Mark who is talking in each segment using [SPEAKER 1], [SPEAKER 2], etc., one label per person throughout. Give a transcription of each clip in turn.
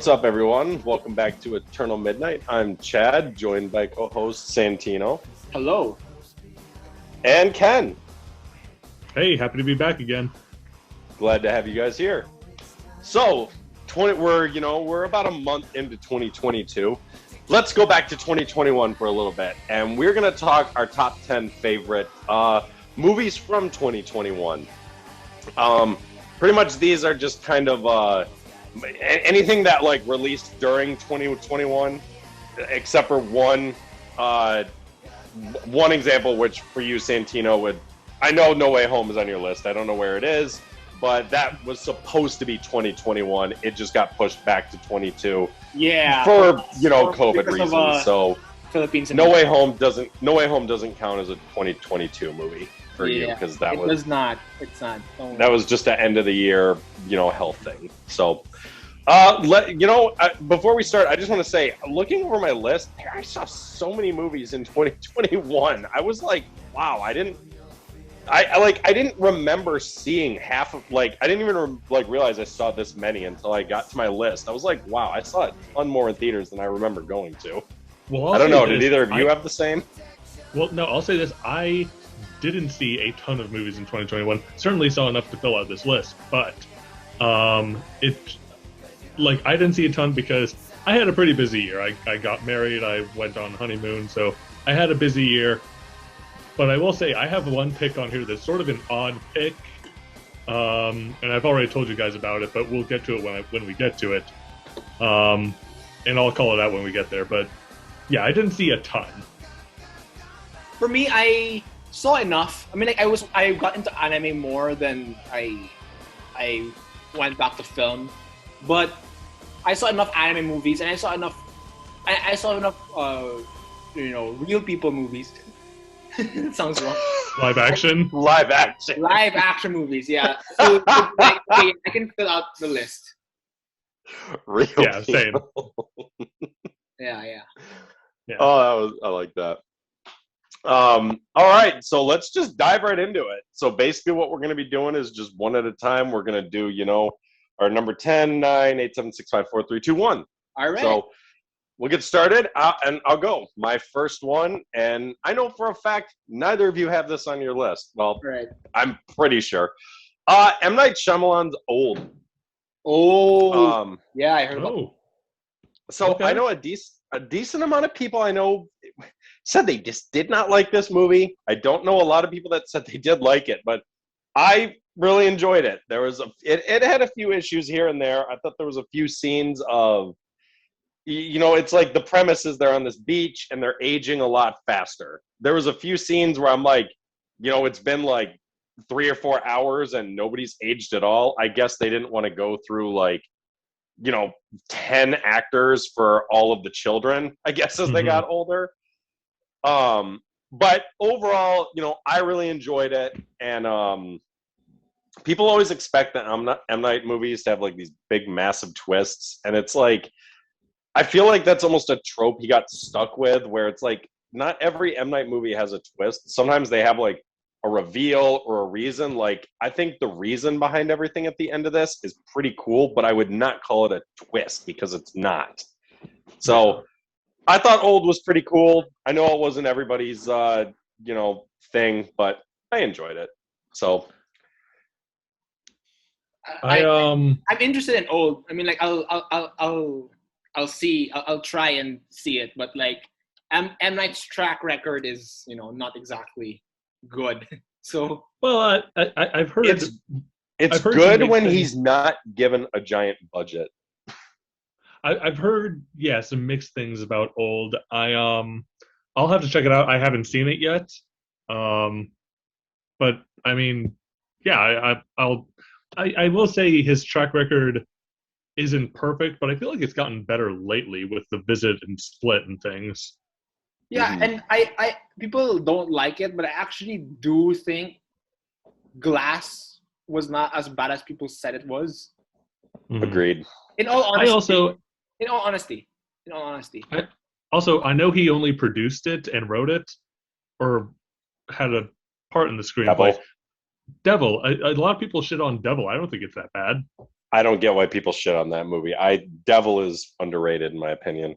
[SPEAKER 1] what's up, everyone? Welcome back to Eternal Midnight. I'm Chad, joined by co-host Santino.
[SPEAKER 2] Hello.
[SPEAKER 1] And Ken.
[SPEAKER 3] Hey, happy to be back again.
[SPEAKER 1] Glad to have you guys here. So, we're about a month into 2022. Let's go back to 2021 for a little bit, and we're going to talk our top 10 favorite movies from 2021. Pretty much these are just kind of anything that released during 2021, except for one example, which for you, Santino, I know No Way Home is on your list. I don't know where it is, but that was supposed to be 2021. It just got pushed back to 22.
[SPEAKER 2] Yeah.
[SPEAKER 1] For COVID reasons. So
[SPEAKER 2] Philippines.
[SPEAKER 1] No Way Home doesn't count as a 2022 movie for you because
[SPEAKER 2] it does not. It's not.
[SPEAKER 1] That was just an end of the year, health thing. So. Before we start, I just want to say, looking over my list, I saw so many movies in 2021. I was like, wow, I didn't remember seeing half of, I didn't even realize I saw this many until I got to my list. I was like, wow, I saw a ton more in theaters than I remember going to.
[SPEAKER 3] Well,
[SPEAKER 1] I don't know. Did either of you have the same?
[SPEAKER 3] Well, no, I'll say this. I didn't see a ton of movies in 2021. Certainly saw enough to fill out this list, but I didn't see a ton because I had a pretty busy year. I got married, I went on honeymoon, so I had a busy year. But I will say I have one pick on here that's sort of an odd pick, and I've already told you guys about it, but we'll get to it when we get to it. And I'll call it out when we get there. But yeah, I didn't see a ton.
[SPEAKER 2] For me, I saw enough. I mean, I got into anime more than I went back to film. But I saw enough anime movies, and I saw enough real people movies. It sounds wrong.
[SPEAKER 3] Live action
[SPEAKER 2] movies, yeah. So I can fill out the list.
[SPEAKER 1] Real
[SPEAKER 3] yeah, same.
[SPEAKER 2] Yeah.
[SPEAKER 1] Oh, I like that. All right, so let's just dive right into it. So basically what we're going to be doing is just one at a time. We're going to do, our number 10, 9, 8, 7, 6, 5, 4, 3, 2, 1.
[SPEAKER 2] All right.
[SPEAKER 1] So we'll get started, and I'll go. My first one, and I know for a fact neither of you have this on your list. Well,
[SPEAKER 2] right.
[SPEAKER 1] I'm pretty sure. M. Night Shyamalan's Old.
[SPEAKER 2] Oh, yeah, I heard about it.
[SPEAKER 1] So okay. I know a decent amount of people I know said they just did not like this movie. I don't know a lot of people that said they did like it, but I really enjoyed it. It had a few issues here and there. I thought there was a few scenes of, it's like the premise is they're on this beach and they're aging a lot faster. There was a few scenes where I'm like, it's been 3 or 4 hours and nobody's aged at all. I guess they didn't want to go through 10 actors for all of the children, I guess, as they got older. But overall, I really enjoyed it. And people always expect that M. Night movies to have these big, massive twists. And it's I feel like that's almost a trope he got stuck with, where it's not every M. Night movie has a twist. Sometimes they have a reveal or a reason. I think the reason behind everything at the end of this is pretty cool, but I would not call it a twist because it's not. So I thought Old was pretty cool. I know it wasn't everybody's, thing, but I enjoyed it. So
[SPEAKER 2] I'm interested in Old. I mean, I'll try and see it, but M. Night's track record is, not exactly good. So
[SPEAKER 3] well, I've heard
[SPEAKER 1] it's good when he's not given a giant budget.
[SPEAKER 3] I've heard some mixed things about Old. I'll have to check it out. I haven't seen it yet, but I mean, I will say his track record isn't perfect, but I feel like it's gotten better lately with The Visit and Split and things.
[SPEAKER 2] Yeah, and I people don't like it, but I actually do think Glass was not as bad as people said it was.
[SPEAKER 1] Agreed.
[SPEAKER 2] In all honesty.
[SPEAKER 3] I know he only produced it and wrote it, or had a part in the screenplay.
[SPEAKER 1] Devil.
[SPEAKER 3] Devil. A lot of people shit on Devil. I don't think it's that bad.
[SPEAKER 1] I don't get why people shit on that movie. Devil is underrated in my opinion.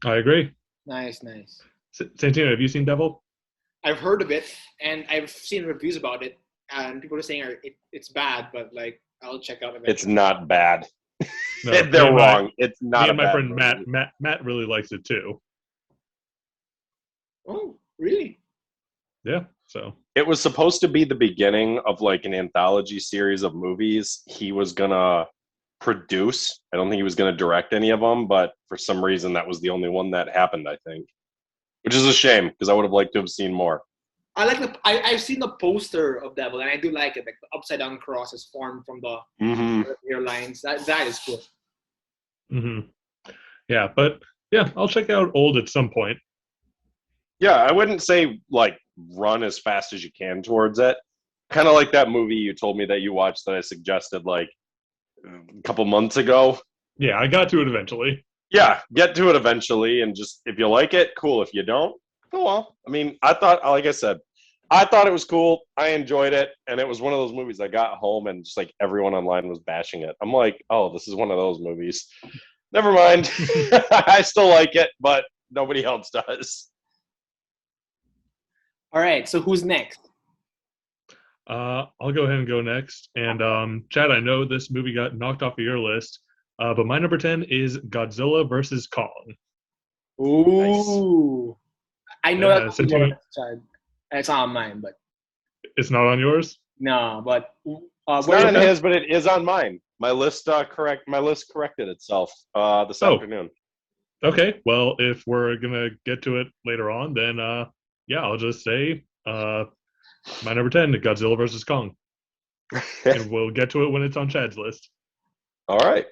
[SPEAKER 3] I agree.
[SPEAKER 2] Nice.
[SPEAKER 3] Santino, have you seen Devil?
[SPEAKER 2] I've heard of it, and I've seen reviews about it, and people are saying it's bad, but like I'll check out eventually.
[SPEAKER 1] It's not bad.
[SPEAKER 3] No,
[SPEAKER 1] They're wrong. It's not
[SPEAKER 3] me
[SPEAKER 1] a
[SPEAKER 3] and my
[SPEAKER 1] bad
[SPEAKER 3] friend
[SPEAKER 1] movie.
[SPEAKER 3] Matt really likes it too.
[SPEAKER 2] Oh, really?
[SPEAKER 3] Yeah, so
[SPEAKER 1] It was supposed to be the beginning of like an anthology series of movies he was gonna produce. I don't think he was gonna direct any of them, but for some reason that was the only one that happened, I think. Which is a shame because I would have liked to have seen more.
[SPEAKER 2] I like I've seen the poster of Devil, and I do like it. Like the upside down cross is formed from the airlines. That is cool.
[SPEAKER 3] Yeah, but yeah, I'll check out Old at some point.
[SPEAKER 1] Yeah, I wouldn't say like run as fast as you can towards it. Kind of like that movie you told me that you watched that I suggested like a couple months ago.
[SPEAKER 3] Yeah, I got to it eventually.
[SPEAKER 1] Yeah, get to it eventually, and just if you like it, cool. If you don't, oh well. I mean, I thought, like I said, I thought it was cool. I enjoyed it, and it was one of those movies I got home and just like everyone online was bashing it. I'm like, oh, this is one of those movies. Never mind. I still like it, but nobody else does.
[SPEAKER 2] All right, so who's next?
[SPEAKER 3] I'll go ahead and go next. And Chad, I know this movie got knocked off of your list, but my number 10 is Godzilla versus Kong.
[SPEAKER 2] Ooh, nice. I know that's it's not on mine, but
[SPEAKER 3] it's not on yours.
[SPEAKER 2] No, but
[SPEAKER 1] it's not on his, but it is on mine. My list corrected itself this afternoon.
[SPEAKER 3] Okay, well, if we're gonna get to it later on, then yeah, I'll just say my number 10, Godzilla versus Kong, and we'll get to it when it's on Chad's list.
[SPEAKER 1] All right.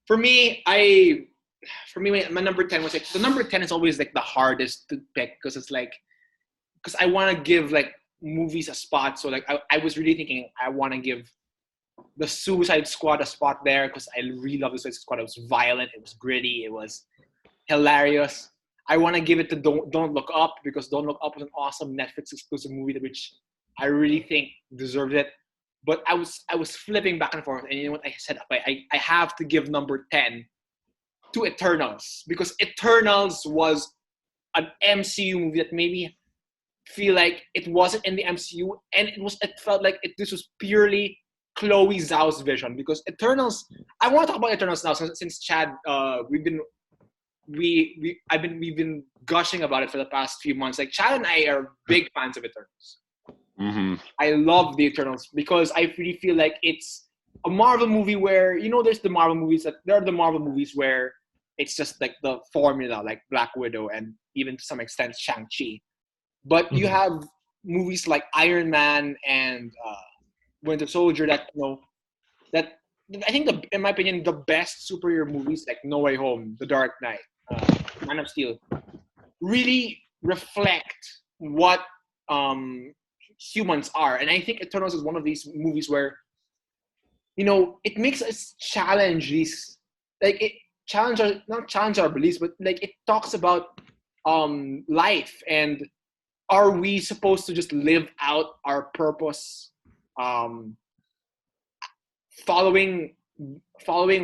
[SPEAKER 2] For me, my number 10 was like the number 10 is always like the hardest to pick because I want to give like movies a spot. So like I was really thinking I want to give the Suicide Squad a spot there because I really love the Suicide Squad. It was violent, it was gritty, it was hilarious. I want to give it to Don't Look Up because Don't Look Up was an awesome Netflix exclusive movie which I really think deserved it. But I was flipping back and forth, and you know what I said? I have to give number 10 to Eternals because Eternals was an MCU movie that made me feel like it wasn't in the MCU, and it felt like this was purely Chloe Zhao's vision. Because Eternals, I want to talk about Eternals now since Chad, we've been gushing about it for the past few months. Like Chad and I are big fans of Eternals.
[SPEAKER 1] Mm-hmm.
[SPEAKER 2] I love the Eternals because I really feel like it's a Marvel movie where there's the Marvel movies there are the Marvel movies where it's just like the formula, like Black Widow and even to some extent Shang-Chi. But you have movies like Iron Man and Winter Soldier that I think in my opinion the best superhero movies like No Way Home, The Dark Knight, Man of Steel really reflect what humans are. And I think Eternals is one of these movies where it makes us challenge these, like it not challenge our beliefs, but like it talks about life and are we supposed to just live out our purpose following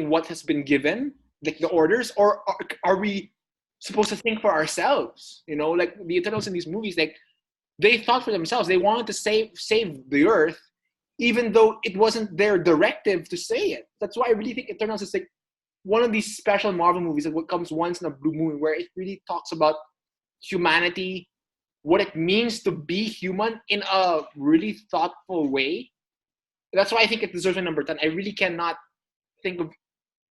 [SPEAKER 2] what has been given, like the orders, or are we supposed to think for ourselves? Like the Eternals in these movies, like they thought for themselves. They wanted to save the Earth, even though it wasn't their directive to say it. That's why I really think Eternals is like one of these special Marvel movies that comes once in a blue moon, where it really talks about humanity, what it means to be human in a really thoughtful way. That's why I think it deserves a number 10. I really cannot think of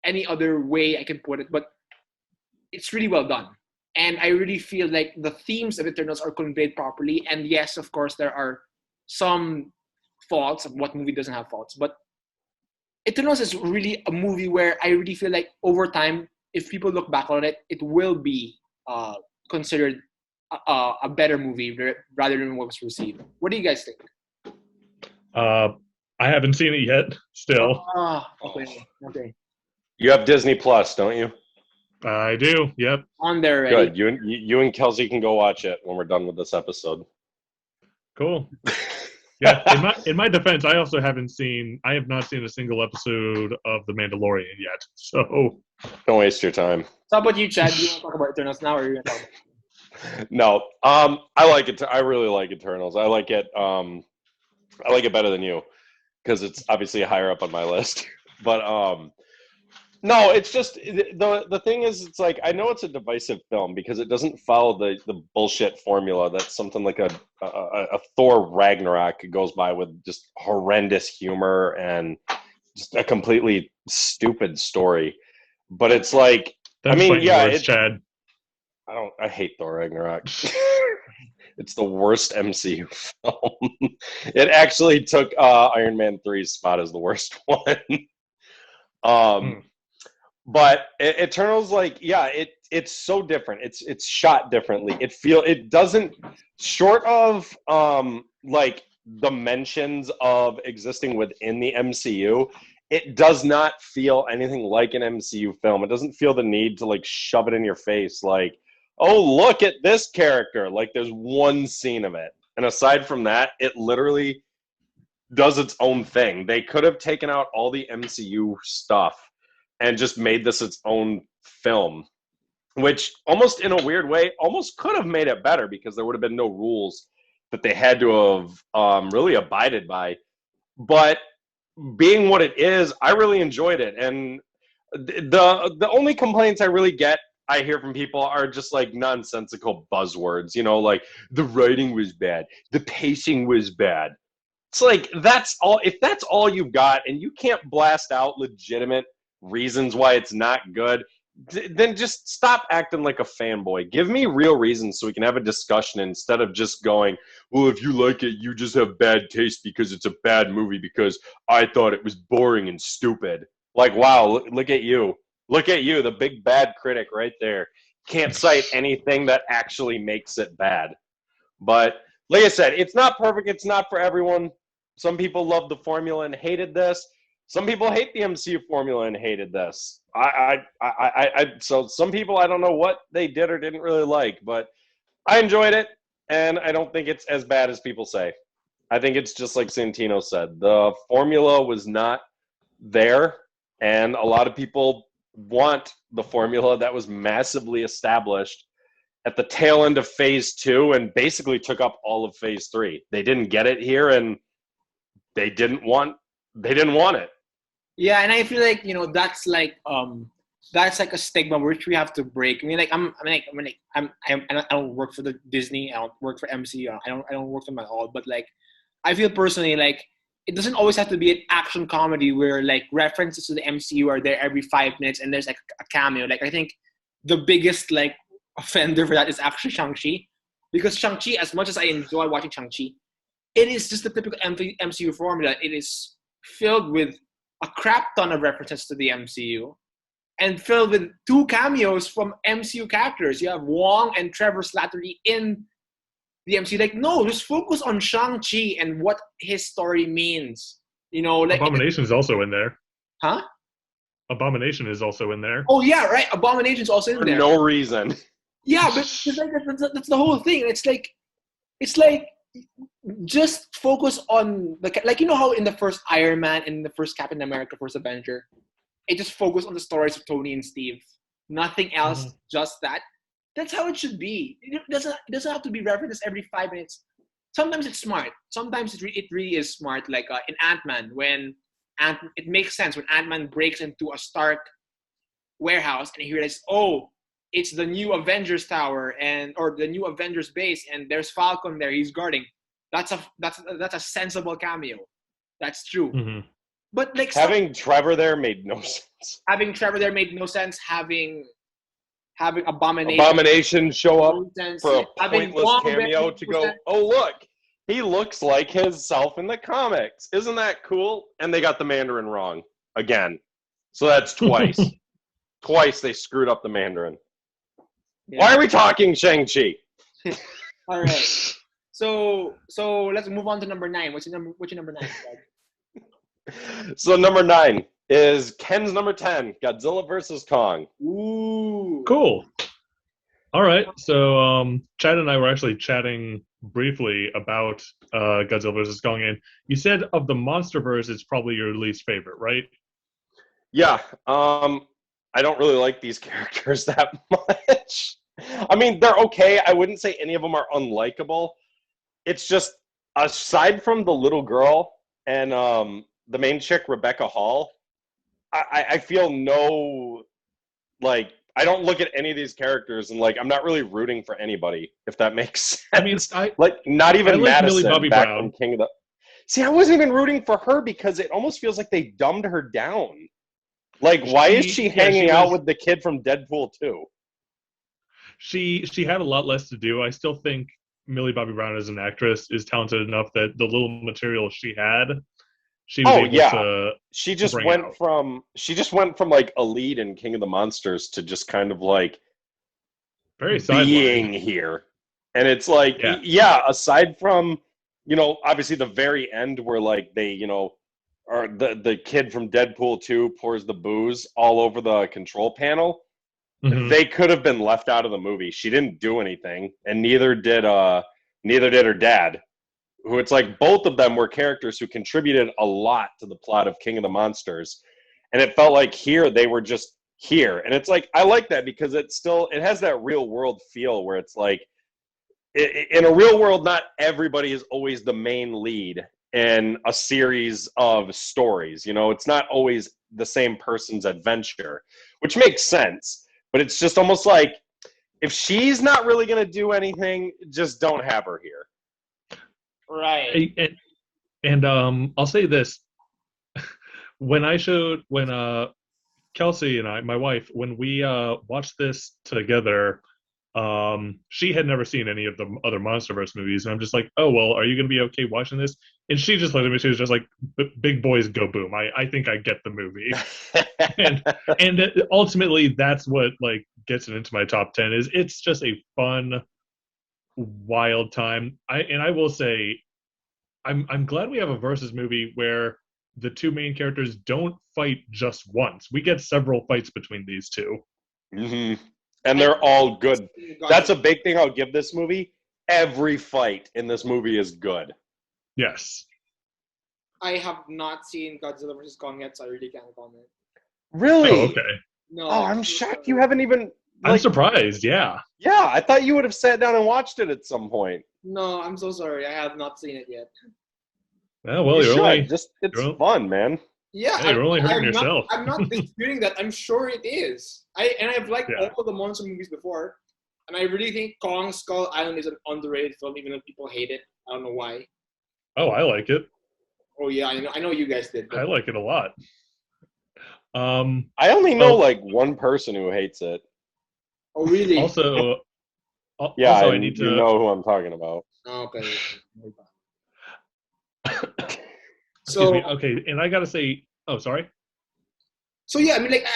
[SPEAKER 2] any other way I can put it, but it's really well done. And I really feel like the themes of Eternals are conveyed properly. And yes, of course, there are some faults. What movie doesn't have faults? But Eternals is really a movie where I really feel like over time, if people look back on it, it will be considered a better movie rather than what was received. What do you guys think?
[SPEAKER 3] I haven't seen it yet, still.
[SPEAKER 2] Okay.
[SPEAKER 1] You have Disney Plus, don't you?
[SPEAKER 3] I do, yep.
[SPEAKER 2] On there already.
[SPEAKER 1] Good. You and Kelsey can go watch it when we're done with this episode.
[SPEAKER 3] Cool. Yeah, in my defense, I also have not seen a single episode of The Mandalorian yet. So
[SPEAKER 1] Don't waste your time.
[SPEAKER 2] So how about you, Chad? Do you want to talk about Eternals now, or are you going to talk about
[SPEAKER 1] No, I like it. I really like Eternals. I like it. I like it better than you because it's obviously higher up on my list. But no, it's just the thing is, it's like I know it's a divisive film because it doesn't follow the bullshit formula that something like a Thor Ragnarok goes by with just horrendous humor and just a completely stupid story. But it's like,
[SPEAKER 3] that's
[SPEAKER 1] I mean,
[SPEAKER 3] fighting
[SPEAKER 1] yeah,
[SPEAKER 3] words, Chad.
[SPEAKER 1] I hate Thor Ragnarok. It's the worst MCU film. It actually took Iron Man 3's spot as the worst one. But Eternals, like, yeah, it's so different. It's shot differently. It doesn't, short of like the mentions of existing within the MCU, it does not feel anything like an MCU film. It doesn't feel the need to like shove it in your face, like, oh, look at this character. Like, there's one scene of it, and aside from that, it literally does its own thing. They could have taken out all the MCU stuff and just made this its own film, which almost in a weird way almost could have made it better because there would have been no rules that they had to have really abided by. But being what it is, I really enjoyed it. And the only complaints I hear from people are just like nonsensical buzzwords, like the writing was bad, the pacing was bad. It's like, that's all. If that's all you've got and you can't blast out legitimate reasons why it's not good, then just stop acting like a fanboy. Give me real reasons so we can have a discussion instead of just going, well, if you like it, you just have bad taste because it's a bad movie because I thought it was boring and stupid. Like, wow, look at you. Look at you, the big bad critic right there. Can't cite anything that actually makes it bad. But like I said, it's not perfect. It's not for everyone. Some people love the formula and hated this. Some people hate the MCU formula and hated this. So some people, I don't know what they did or didn't really like, but I enjoyed it, and I don't think it's as bad as people say. I think it's just like Santino said. The formula was not there, and a lot of people want the formula that was massively established at the tail end of Phase 2 and basically took up all of Phase 3. They didn't get it here, and they didn't want it.
[SPEAKER 2] Yeah, and I feel like that's like a stigma which we have to break. I mean, like I don't work for the Disney. I don't work for MCU. I don't work for them at all. But like, I feel personally like it doesn't always have to be an action comedy where like references to the MCU are there every 5 minutes and there's like a cameo. Like, I think the biggest like offender for that is actually Shang-Chi, because Shang-Chi, as much as I enjoy watching Shang-Chi, it is just the typical MCU formula. It is filled with a crap ton of references to the MCU and filled with 2 cameos from MCU characters. You have Wong and Trevor Slattery in the MCU. Like, no, just focus on Shang-Chi and what his story means. Like
[SPEAKER 3] Abomination is also in there.
[SPEAKER 2] Huh?
[SPEAKER 3] Abomination is also in there.
[SPEAKER 2] Oh yeah, right. Abomination's also in there.
[SPEAKER 1] For no reason.
[SPEAKER 2] Yeah, but like, that's the whole thing. It's like just focus on like how in the first Iron Man and the first Captain America, first Avenger, it just focused on the stories of Tony and Steve. Nothing else, just that. That's how it should be. It doesn't have to be referenced every 5 minutes. Sometimes it's smart. Sometimes it really is smart. Like in Ant-Man, it makes sense when Ant-Man breaks into a Stark warehouse and he realizes, oh, it's the new Avengers tower or the new Avengers base, and there's Falcon there. He's guarding. That's a sensible cameo. That's true.
[SPEAKER 3] Mm-hmm.
[SPEAKER 2] But like
[SPEAKER 1] having Trevor there made no sense.
[SPEAKER 2] Having
[SPEAKER 1] Abomination show up for a pointless cameo to go, oh look, he looks like himself in the comics. Isn't that cool? And they got the Mandarin wrong again. So that's twice. Twice they screwed up the Mandarin. Yeah. Why are we talking Shang-Chi?
[SPEAKER 2] All right. So let's move on to number 9. What's your number 9?
[SPEAKER 1] So number 9 is Ken's number 10, Godzilla vs. Kong.
[SPEAKER 2] Ooh.
[SPEAKER 3] Cool. All right. So Chad and I were actually chatting briefly about Godzilla vs. Kong, and you said of the MonsterVerse, it's probably your least favorite, right?
[SPEAKER 1] Yeah. I don't really like these characters that much. I mean, they're okay. I wouldn't say any of them are unlikable. It's just aside from the little girl and the main chick, Rebecca Hall, I feel no like I don't look at any of these characters and like I'm not really rooting for anybody, if that makes sense.
[SPEAKER 3] I mean,
[SPEAKER 1] like not
[SPEAKER 3] I
[SPEAKER 1] even
[SPEAKER 3] like Millie
[SPEAKER 1] Madison
[SPEAKER 3] Bobby
[SPEAKER 1] back
[SPEAKER 3] Brown.
[SPEAKER 1] from King of the. See, I wasn't even rooting for her because it almost feels like they dumbed her down. Like, why is she hanging out with the kid from Deadpool 2?
[SPEAKER 3] She had a lot less to do. I still think Millie Bobby Brown as an actress is talented enough that the little material she had, she was able to.
[SPEAKER 1] She just went from like a lead in King of the Monsters to just kind of like
[SPEAKER 3] very
[SPEAKER 1] being here. And it's like, yeah, aside from, obviously the very end where like they, or the kid from Deadpool 2 pours the booze all over the control panel. Mm-hmm. They could have been left out of the movie. She didn't do anything, and neither did her dad. Who it's like both of them were characters who contributed a lot to the plot of King of the Monsters, and it felt like here they were just here, and it's like I like that because it has that real world feel where it's like in a real world, not everybody is always the main lead in a series of stories. It's not always the same person's adventure, which makes sense. But it's just almost like if she's not really going to do anything, just don't have her here.
[SPEAKER 2] Right.
[SPEAKER 3] And I'll say this. When Kelsey and I, my wife, when we watched this together, she had never seen any of the other MonsterVerse movies, and I'm just like, oh well, are you gonna be okay watching this? And she just looked at me. She was just like, "Big boys go boom." I think I get the movie, and ultimately that's what like gets it into my top 10. Is it's just a fun, wild time. I will say, I'm glad we have a versus movie where the two main characters don't fight just once. We get several fights between these two.
[SPEAKER 1] Mm-hmm. And they're all good. That's a big thing I'll give this movie. Every fight in this movie is good.
[SPEAKER 3] Yes.
[SPEAKER 2] I have not seen Godzilla vs. Kong yet, so I really can't comment.
[SPEAKER 1] Really?
[SPEAKER 3] Oh, okay.
[SPEAKER 2] No.
[SPEAKER 1] Oh, I'm shocked you haven't even...
[SPEAKER 3] I'm surprised, yeah.
[SPEAKER 1] Yeah, I thought you would have sat down and watched it at some point.
[SPEAKER 2] No, I'm so sorry. I have not seen it yet.
[SPEAKER 3] Oh, well,
[SPEAKER 1] it's fun, man.
[SPEAKER 2] Yeah,
[SPEAKER 3] you're only hurting yourself.
[SPEAKER 2] I'm not disputing that. I'm sure it is. I've liked all of the monster movies before, and I really think Kong Skull Island is an underrated film, even though people hate it. I don't know why.
[SPEAKER 3] Oh, I like it.
[SPEAKER 2] Oh yeah, I know you guys did.
[SPEAKER 3] But... I like it a lot.
[SPEAKER 1] I only know like one person who hates it.
[SPEAKER 2] Oh really?
[SPEAKER 3] Also,
[SPEAKER 1] I need to know who I'm talking about.
[SPEAKER 2] Oh, okay.
[SPEAKER 3] So okay, and I gotta say, oh sorry.
[SPEAKER 2] So yeah, I mean, like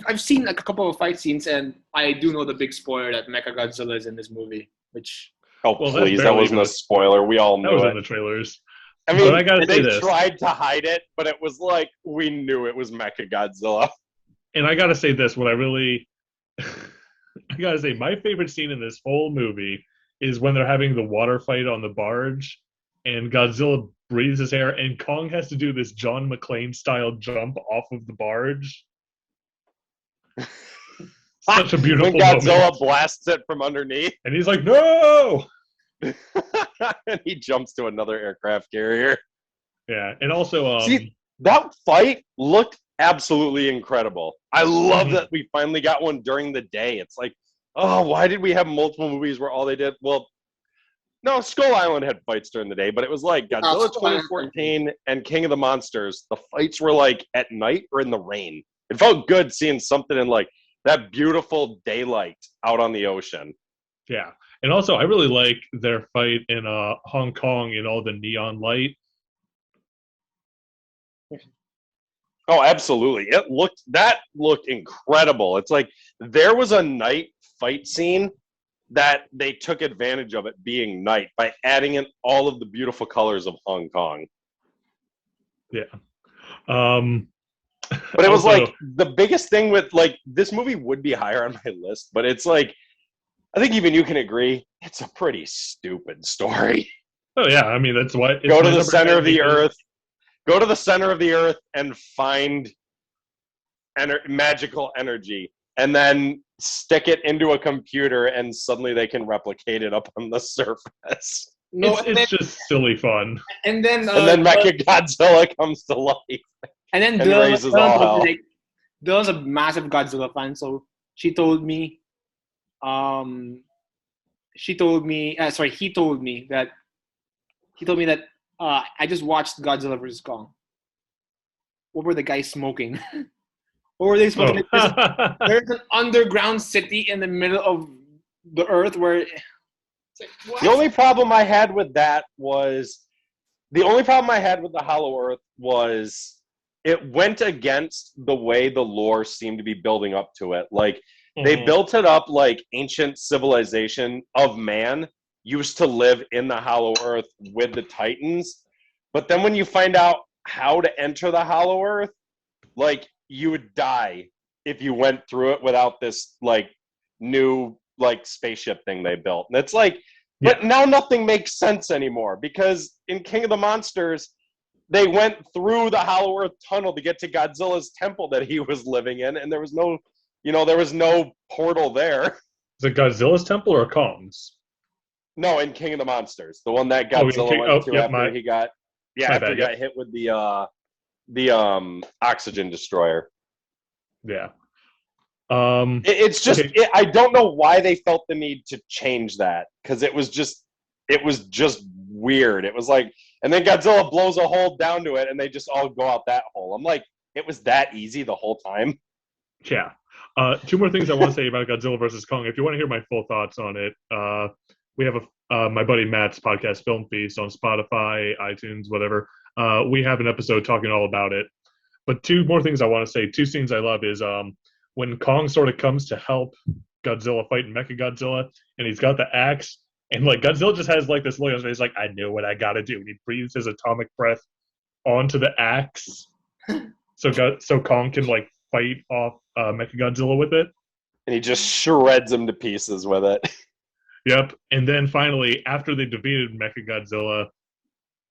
[SPEAKER 2] I've seen like a couple of fight scenes, and I do know the big spoiler that Mechagodzilla is in this movie. Which
[SPEAKER 1] please, that wasn't a spoiler. We all knew
[SPEAKER 3] that was
[SPEAKER 1] it
[SPEAKER 3] in the trailers.
[SPEAKER 1] I mean, they tried to hide it, but it was like we knew it was Mechagodzilla.
[SPEAKER 3] And I gotta say this: what I really, I gotta say, my favorite scene in this whole movie is when they're having the water fight on the barge, and Godzilla breathes his hair, and Kong has to do this John McClane style jump off of the barge. Such a beautiful
[SPEAKER 1] when Godzilla
[SPEAKER 3] moment.
[SPEAKER 1] Blasts it from underneath,
[SPEAKER 3] and he's like, "No!"
[SPEAKER 1] and he jumps to another aircraft carrier.
[SPEAKER 3] Yeah, and also,
[SPEAKER 1] see, that fight looked absolutely incredible. I love that we finally got one during the day. It's like, oh, why did we have multiple movies where all they did? Well, no, Skull Island had fights during the day, but it was like Godzilla 2014 and King of the Monsters. The fights were like at night or in the rain. It felt good seeing something in like that beautiful daylight out on the ocean.
[SPEAKER 3] Yeah. And also, I really like their fight in Hong Kong in all the neon light.
[SPEAKER 1] Oh, absolutely. That looked incredible. It's like there was a night fight scene that they took advantage of it being night by adding in all of the beautiful colors of Hong Kong.
[SPEAKER 3] Yeah.
[SPEAKER 1] But it was also, like the biggest thing with like this movie would be higher on my list, but it's like I think even you can agree it's a pretty stupid story.
[SPEAKER 3] Oh yeah, I mean that's why. It's
[SPEAKER 1] Go to
[SPEAKER 3] my
[SPEAKER 1] the
[SPEAKER 3] number
[SPEAKER 1] center
[SPEAKER 3] 10
[SPEAKER 1] of the
[SPEAKER 3] because-
[SPEAKER 1] earth. Go to the center of the earth and find magical energy, and then stick it into a computer, and suddenly they can replicate it up on the surface.
[SPEAKER 2] No,
[SPEAKER 3] It's just silly fun.
[SPEAKER 2] and then
[SPEAKER 1] And then Mechagodzilla comes to life
[SPEAKER 2] and then
[SPEAKER 1] and raises all hell.
[SPEAKER 2] Dylan's a massive Godzilla fan, so she told me, he told me that I just watched Godzilla vs Kong. What were the guys smoking? What were they smoking?
[SPEAKER 3] Oh.
[SPEAKER 2] There's an underground city in the middle of the earth where. It's like, what?
[SPEAKER 1] The only problem I had with the Hollow Earth was it went against the way the lore seemed to be building up to it. Like, they built it up like ancient civilization of man used to live in the Hollow Earth with the Titans. But then when you find out how to enter the Hollow Earth, like, you would die if you went through it without this like new like spaceship thing they built. And it's like, but now nothing makes sense anymore, because in King of the Monsters, they went through the Hollow Earth tunnel to get to Godzilla's temple that he was living in, and there was no portal there.
[SPEAKER 3] Is it Godzilla's temple or Kong's?
[SPEAKER 1] No, in King of the Monsters, the one that Godzilla went to after he got hit with the oxygen destroyer.
[SPEAKER 3] Yeah.
[SPEAKER 1] It's just I don't know why they felt the need to change that, because it was just weird. It was like, and then Godzilla blows a hole down to it, and they just all go out that hole. I'm like, it was that easy the whole time.
[SPEAKER 3] Yeah. Two more things I want to say about Godzilla vs. Kong. If you want to hear my full thoughts on it, we have my buddy Matt's podcast, Film Feast, on Spotify, iTunes, whatever. We have an episode talking all about it. But two more things I want to say. Two scenes I love is when Kong sort of comes to help Godzilla fight Mechagodzilla, and he's got the axe, and like Godzilla just has like this look on his face, like, I know what I gotta do. And he breathes his atomic breath onto the axe, so Kong can like fight off Mechagodzilla with it.
[SPEAKER 1] And he just shreds him to pieces with it.
[SPEAKER 3] Yep. And then finally, after they defeated Mechagodzilla,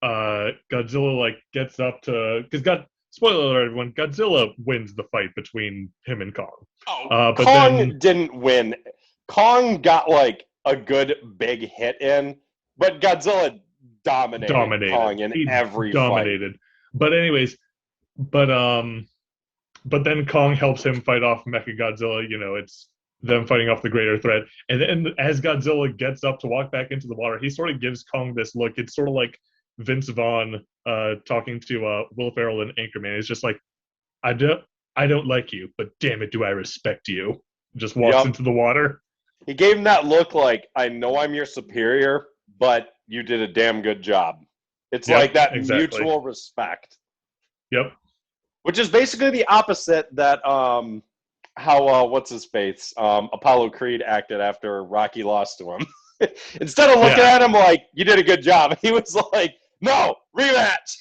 [SPEAKER 3] Godzilla like gets up to, because spoiler alert, everyone, Godzilla wins the fight between him and Kong.
[SPEAKER 1] But Kong didn't win. Kong got like a good big hit in, but Godzilla dominated Kong in every fight.
[SPEAKER 3] But anyways, but then Kong helps him fight off Mechagodzilla. You know, it's them fighting off the greater threat. And then as Godzilla gets up to walk back into the water, he sort of gives Kong this look. It's sort of like Vince Vaughn talking to Will Ferrell in Anchorman. It's just like, I don't like you, but damn it, do I respect you. Just walks into the water.
[SPEAKER 1] He gave him that look like, I know I'm your superior, but you did a damn good job. It's like that mutual respect.
[SPEAKER 3] Yep.
[SPEAKER 1] Which is basically the opposite that how what's his face Apollo Creed acted after Rocky lost to him. Instead of looking at him like, you did a good job, he was like, no, rematch.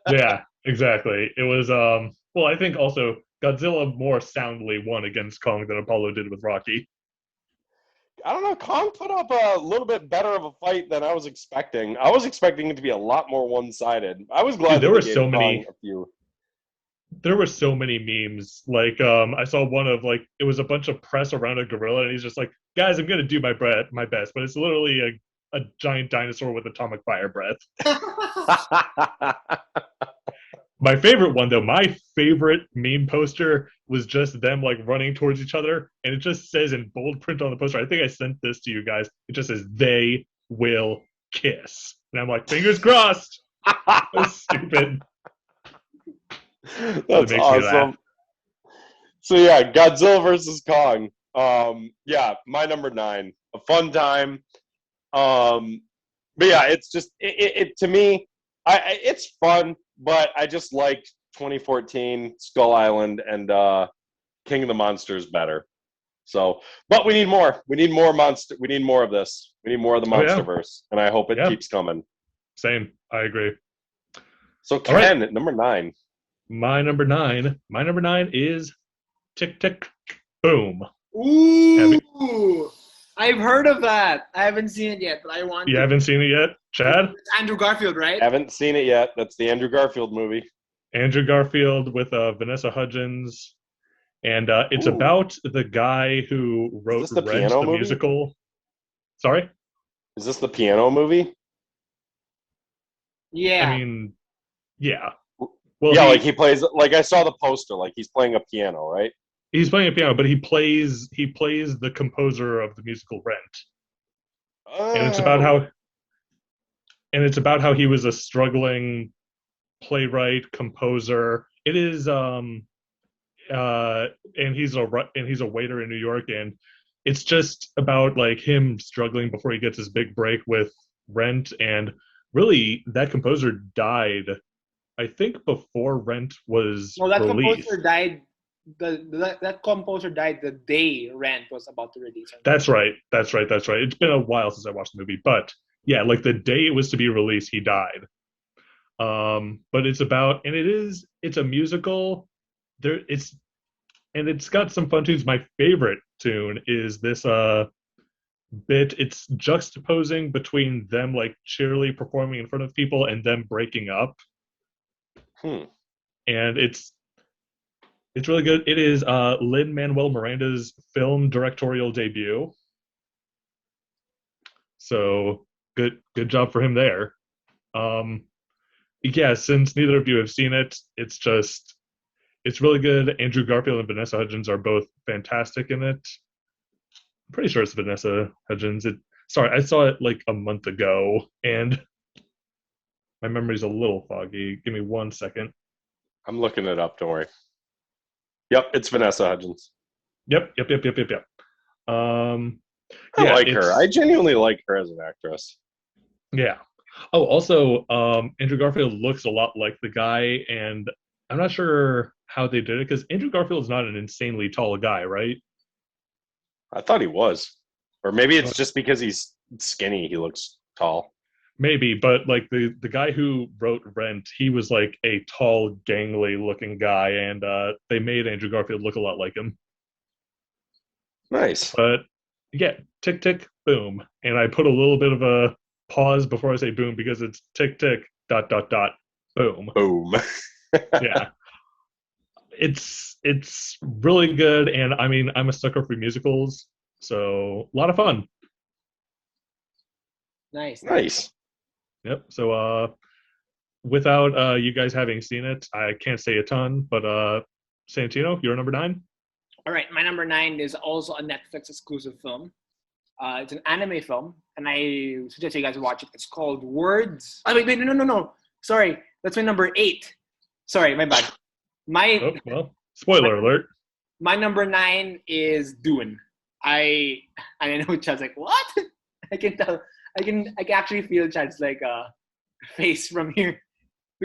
[SPEAKER 3] Yeah, exactly. It was well, I think also Godzilla more soundly won against Kong than Apollo did with Rocky.
[SPEAKER 1] I don't know. Kong put up a little bit better of a fight than I was expecting. I was expecting it to be a lot more one-sided. I was glad
[SPEAKER 3] there were so many.
[SPEAKER 1] A few.
[SPEAKER 3] There were so many memes. Like I saw one of like, it was a bunch of press around a gorilla, and he's just like, guys, I'm gonna do my best, but it's literally a giant dinosaur with atomic fire breath. My favorite one, though, my favorite meme poster was just them like running towards each other, and it just says in bold print on the poster, I think I sent this to you guys, it just says, they will kiss. And I'm like, fingers crossed. That's stupid.
[SPEAKER 1] That's awesome. So yeah, Godzilla versus Kong. My number 9. A fun time. But yeah, it's just it to me, it's fun, but I just liked 2014 Skull Island and King of the Monsters better. So, but we need more. We need more monster. We need more of this. We need more of the Monsterverse, and I hope it keeps coming.
[SPEAKER 3] Same. I agree.
[SPEAKER 1] So Ken, at number 9.
[SPEAKER 3] My number 9 is Tick Tick Boom.
[SPEAKER 2] Ooh. I've heard of that. I haven't seen it yet, but I want
[SPEAKER 3] You
[SPEAKER 2] to.
[SPEAKER 3] haven't seen it yet, Chad?
[SPEAKER 2] It's Andrew Garfield, right?
[SPEAKER 1] Haven't seen it yet. That's the Andrew Garfield movie.
[SPEAKER 3] Andrew Garfield with Vanessa Hudgens, and it's
[SPEAKER 1] Ooh.
[SPEAKER 3] about the guy who wrote
[SPEAKER 1] this the
[SPEAKER 3] Rent,
[SPEAKER 1] piano
[SPEAKER 3] the
[SPEAKER 1] movie?
[SPEAKER 3] musical. Sorry?
[SPEAKER 1] Is this the piano movie?
[SPEAKER 2] Yeah.
[SPEAKER 3] I mean, yeah. Well,
[SPEAKER 1] yeah, like he plays. Like I saw the poster. Like he's playing a piano, right?
[SPEAKER 3] he's playing a piano, but he plays the composer of the musical Rent, and it's about
[SPEAKER 1] Oh.
[SPEAKER 3] how he was a struggling playwright, composer. It is and he's a waiter in New York, and it's just about like him struggling before he gets his big break with Rent. And really, that composer died, I think, before Rent was
[SPEAKER 2] No, that
[SPEAKER 3] released.
[SPEAKER 2] composer died. That composer died the day Rent was about to release.
[SPEAKER 3] That's right. It's been a while since I watched the movie, but yeah, like the day it was to be released, he died. But it's about, and it's a musical. It's got some fun tunes. My favorite tune is this bit. It's juxtaposing between them like cheerily performing in front of people and them breaking up. And it's really good. It is Lin-Manuel Miranda's film directorial debut. So good job for him there. Yeah, since neither of you have seen it, it's really good. Andrew Garfield and Vanessa Hudgens are both fantastic in it. I'm pretty sure it's Vanessa Hudgens. Sorry, I saw it like a month ago, and my memory's a little foggy. Give me 1 second.
[SPEAKER 1] I'm looking it up. Don't worry. Yep, it's Vanessa Hudgens.
[SPEAKER 3] Yep.
[SPEAKER 1] I like her. I genuinely like her as an actress.
[SPEAKER 3] Yeah. Oh, also, Andrew Garfield looks a lot like the guy, and I'm not sure how they did it because Andrew Garfield's not an insanely tall guy, right?
[SPEAKER 1] I thought he was, or maybe it's just because he's skinny. He looks tall.
[SPEAKER 3] Maybe, but like the guy who wrote Rent, he was like a tall, gangly looking guy, and they made Andrew Garfield look a lot like him.
[SPEAKER 1] Nice.
[SPEAKER 3] But yeah, tick tick boom, and I put a little bit of a pause before I say boom because it's tick tick ... boom.
[SPEAKER 1] Boom.
[SPEAKER 3] Yeah, it's really good, and I mean I'm a sucker for musicals, so a lot of fun.
[SPEAKER 2] Nice.
[SPEAKER 3] Yep. So without you guys having seen it, I can't say a ton, but Santino, you're number 9.
[SPEAKER 2] All right, my number 9 is also a Netflix exclusive film. It's an anime film, and I suggest you guys watch it. It's called Words. Oh, wait, no. Sorry, that's my number 8. Sorry, my bad.
[SPEAKER 3] Spoiler alert.
[SPEAKER 2] My number 9 is Dune. I know Chad's like, what? I can tell. I can actually feel Chad's like face from here.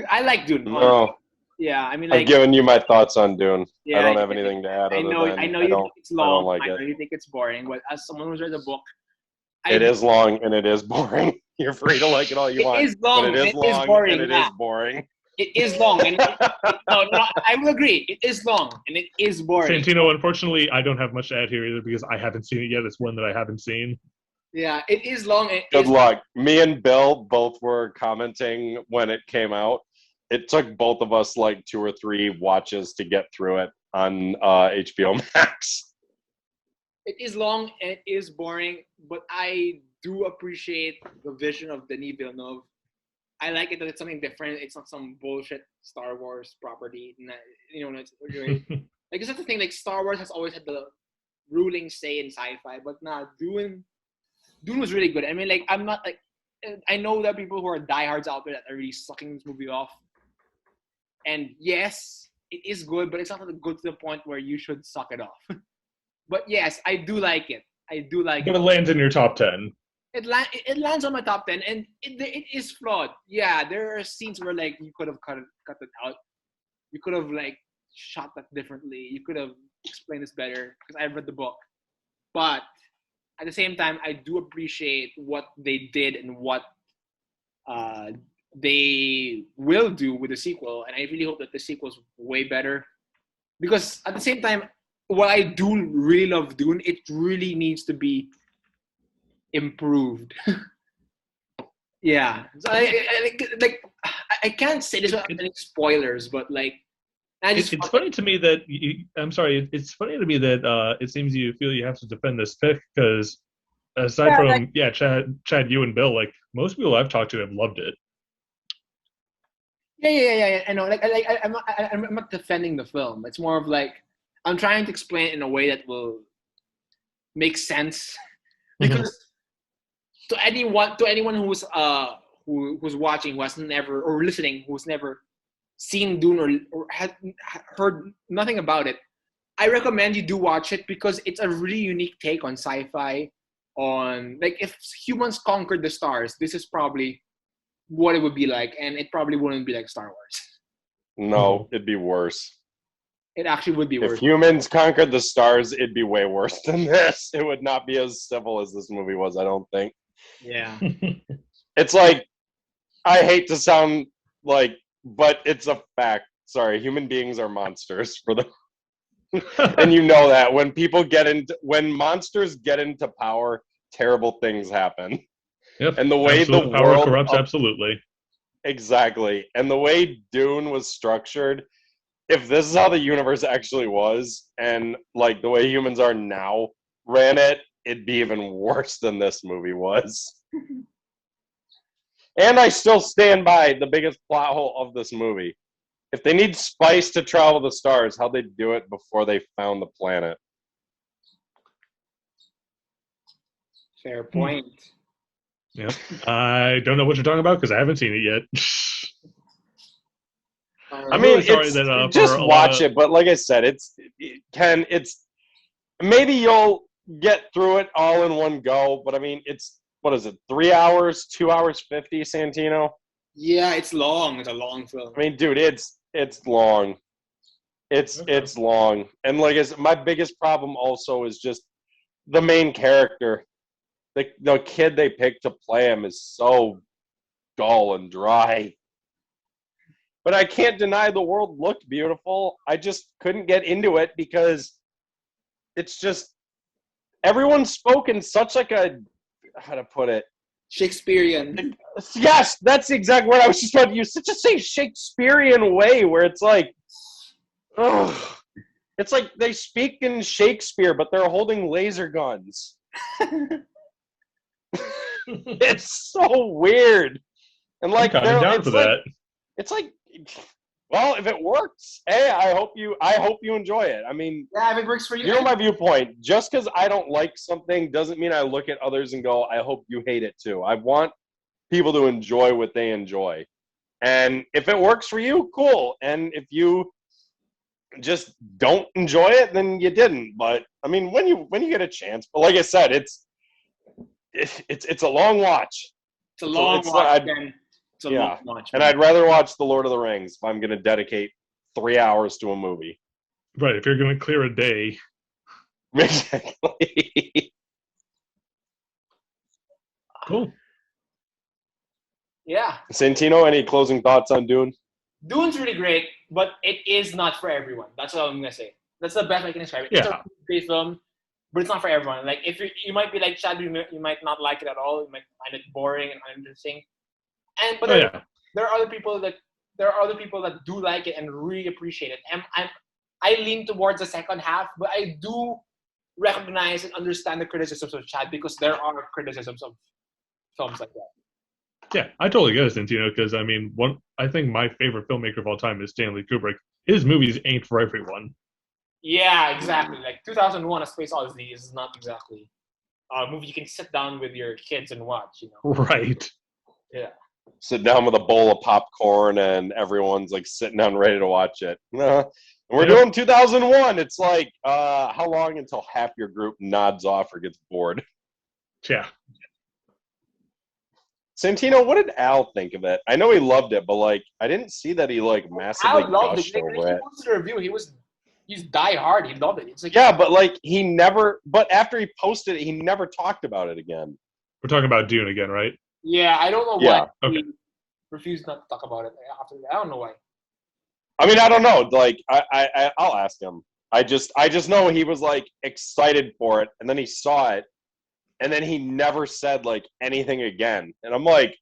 [SPEAKER 2] I like Dune.
[SPEAKER 1] No.
[SPEAKER 2] Yeah, I mean,
[SPEAKER 1] I've given you my thoughts on Dune.
[SPEAKER 2] Yeah,
[SPEAKER 1] I don't have anything to add.
[SPEAKER 2] I know you think it's long. I know you think it's boring, but as someone who's read the book,
[SPEAKER 1] it is long and it is boring. You're free to like it all you want.
[SPEAKER 2] It is long.
[SPEAKER 1] But it is long
[SPEAKER 2] boring,
[SPEAKER 1] and it is boring.
[SPEAKER 2] It is long. And no, I will agree. It is long and it is boring.
[SPEAKER 3] Santino, unfortunately, I don't have much to add here either because I haven't seen it yet. It's one that I haven't seen.
[SPEAKER 2] Yeah, it is long.
[SPEAKER 1] Good luck. Me and Bill both were commenting when it came out. It took both of us like 2 or 3 watches to get through it on HBO Max.
[SPEAKER 2] It is long and it is boring, but I do appreciate the vision of Denis Villeneuve. I like it that it's something different. It's not some bullshit Star Wars property. It's like it's not the thing. Like Star Wars has always had the ruling say in sci-fi, but Dune was really good. I mean, like I'm not like I know there are people who are diehards out there that are really sucking this movie off. And yes, it is good, but it's not good to the point where you should suck it off. But yes, I do like it. But
[SPEAKER 3] it lands in your top 10.
[SPEAKER 2] It lands on my top 10, and it is flawed. Yeah, there are scenes where like you could have cut it out. You could have like shot that differently. You could have explained this better because I've read the book. But at the same time, I do appreciate what they did and what they will do with the sequel, and I really hope that the sequel is way better. Because at the same time, while I do really love Dune, it really needs to be improved. Yeah. So I can't say this without any spoilers, but like I just
[SPEAKER 3] It's funny to me that I'm sorry. It's funny to me that it seems you feel you have to defend this pick because aside
[SPEAKER 2] yeah,
[SPEAKER 3] from Chad, you and Bill, like most people I've talked to have loved it.
[SPEAKER 2] yeah. I know. I'm not defending the film. It's more of like I'm trying to explain it in a way that will make sense because to anyone who's watching who has never or listening who's never seen Dune or had heard nothing about it, I recommend you do watch it because it's a really unique take on sci-fi. On like if humans conquered the stars, this is probably what it would be like, and it probably wouldn't be like Star Wars.
[SPEAKER 1] No, it'd be worse.
[SPEAKER 2] It actually would be
[SPEAKER 1] If
[SPEAKER 2] worse.
[SPEAKER 1] humans conquered the stars, it'd be way worse than this. It would not be as civil as this movie was, I don't think.
[SPEAKER 2] Yeah.
[SPEAKER 1] It's like, I hate to sound like, but it's a fact. Sorry, human beings are monsters for the and you know that when monsters get into power, terrible things happen.
[SPEAKER 3] Yep.
[SPEAKER 1] And the way the
[SPEAKER 3] power
[SPEAKER 1] world
[SPEAKER 3] corrupts, absolutely.
[SPEAKER 1] Exactly. And the way Dune was structured, if this is how the universe actually was, and like the way humans are now ran it, it'd be even worse than this movie was. And I still stand by the biggest plot hole of this movie. If they need spice to travel the stars, how'd they do it before they found the planet?
[SPEAKER 2] Fair point.
[SPEAKER 3] Yep. I don't know what you're talking about because I haven't seen it yet.
[SPEAKER 1] I mean, really just watch it. But like I said, it's maybe you'll get through it all in one go. But I mean, what is it? 3 hours, 2 hours 50, Santino?
[SPEAKER 2] Yeah, it's long. It's a long film.
[SPEAKER 1] I mean, dude, it's long. It's long. And like I said, my biggest problem also is just the main character. The kid they picked to play him is so dull and dry. But I can't deny the world looked beautiful. I just couldn't get into it because it's just everyone spoke in such like a, how to put it,
[SPEAKER 2] Shakespearean.
[SPEAKER 1] Yes, that's the exact word I was just about to use. Such a Shakespearean way where it's like, ugh. It's like they speak in Shakespeare, but they're holding laser guns. It's so weird. And like,
[SPEAKER 3] I'm down for that.
[SPEAKER 1] It's like, well, if it works, hey, I hope you enjoy it. I mean,
[SPEAKER 2] yeah, if it works for you.
[SPEAKER 1] You know my viewpoint. Just because I don't like something doesn't mean I look at others and go, I hope you hate it too. I want people to enjoy what they enjoy. And if it works for you, cool. And if you just don't enjoy it, then you didn't. But I mean, when you get a chance, but like I said, it's a long watch.
[SPEAKER 2] It's a long watch. It's a long watch.
[SPEAKER 1] And I'd rather watch The Lord of the Rings if I'm going to dedicate 3 hours to a movie.
[SPEAKER 3] Right, if you're going to clear a day.
[SPEAKER 1] Exactly.
[SPEAKER 3] Cool.
[SPEAKER 2] Yeah.
[SPEAKER 1] Santino, any closing thoughts on Dune?
[SPEAKER 2] Dune's really great, but it is not for everyone. That's what I'm going to say. That's the best I can describe it. It's a great film, but it's not for everyone. Like, if you might be like Chad, you might not like it at all. You might find it boring and uninteresting. But there are other people that do like it and really appreciate it. And I lean towards the second half, but I do recognize and understand the criticisms of Chad because there are criticisms of films like that.
[SPEAKER 3] Yeah, I totally get it, Santino, because I mean, I think my favorite filmmaker of all time is Stanley Kubrick. His movies ain't for everyone.
[SPEAKER 2] Yeah, exactly. Like 2001: A Space Odyssey is not exactly a movie you can sit down with your kids and watch.
[SPEAKER 3] Right.
[SPEAKER 2] Yeah.
[SPEAKER 1] Sit down with a bowl of popcorn and everyone's like sitting down ready to watch it. We're doing 2001. It's like, how long until half your group nods off or gets bored?
[SPEAKER 3] Yeah.
[SPEAKER 1] Santino, what did Al think of it? I know he loved it, but like, I didn't see that he like massively gushed over it.
[SPEAKER 2] He posted a review. He's die hard. He loved it. It's like,
[SPEAKER 1] yeah, but like but after he posted it, he never talked about it again.
[SPEAKER 3] We're talking about Dune again, right?
[SPEAKER 2] Yeah, I don't know why he refused not to talk about it after that. I don't know why.
[SPEAKER 1] I mean, I don't know. Like, I'll ask him. I just know he was like excited for it, and then he saw it, and then he never said like anything again. And I'm like,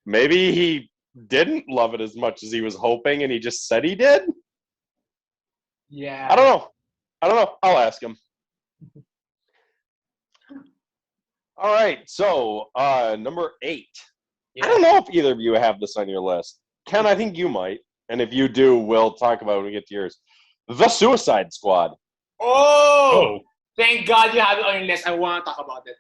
[SPEAKER 1] maybe he didn't love it as much as he was hoping, and he just said he did.
[SPEAKER 2] Yeah.
[SPEAKER 1] I don't know. I'll ask him. All right. So number 8.
[SPEAKER 2] Yeah.
[SPEAKER 1] I don't know if either of you have this on your list. Ken, I think you might. And if you do, we'll talk about it when we get to yours. The Suicide Squad.
[SPEAKER 2] Oh! Thank God you have it on your list. I want to talk about it.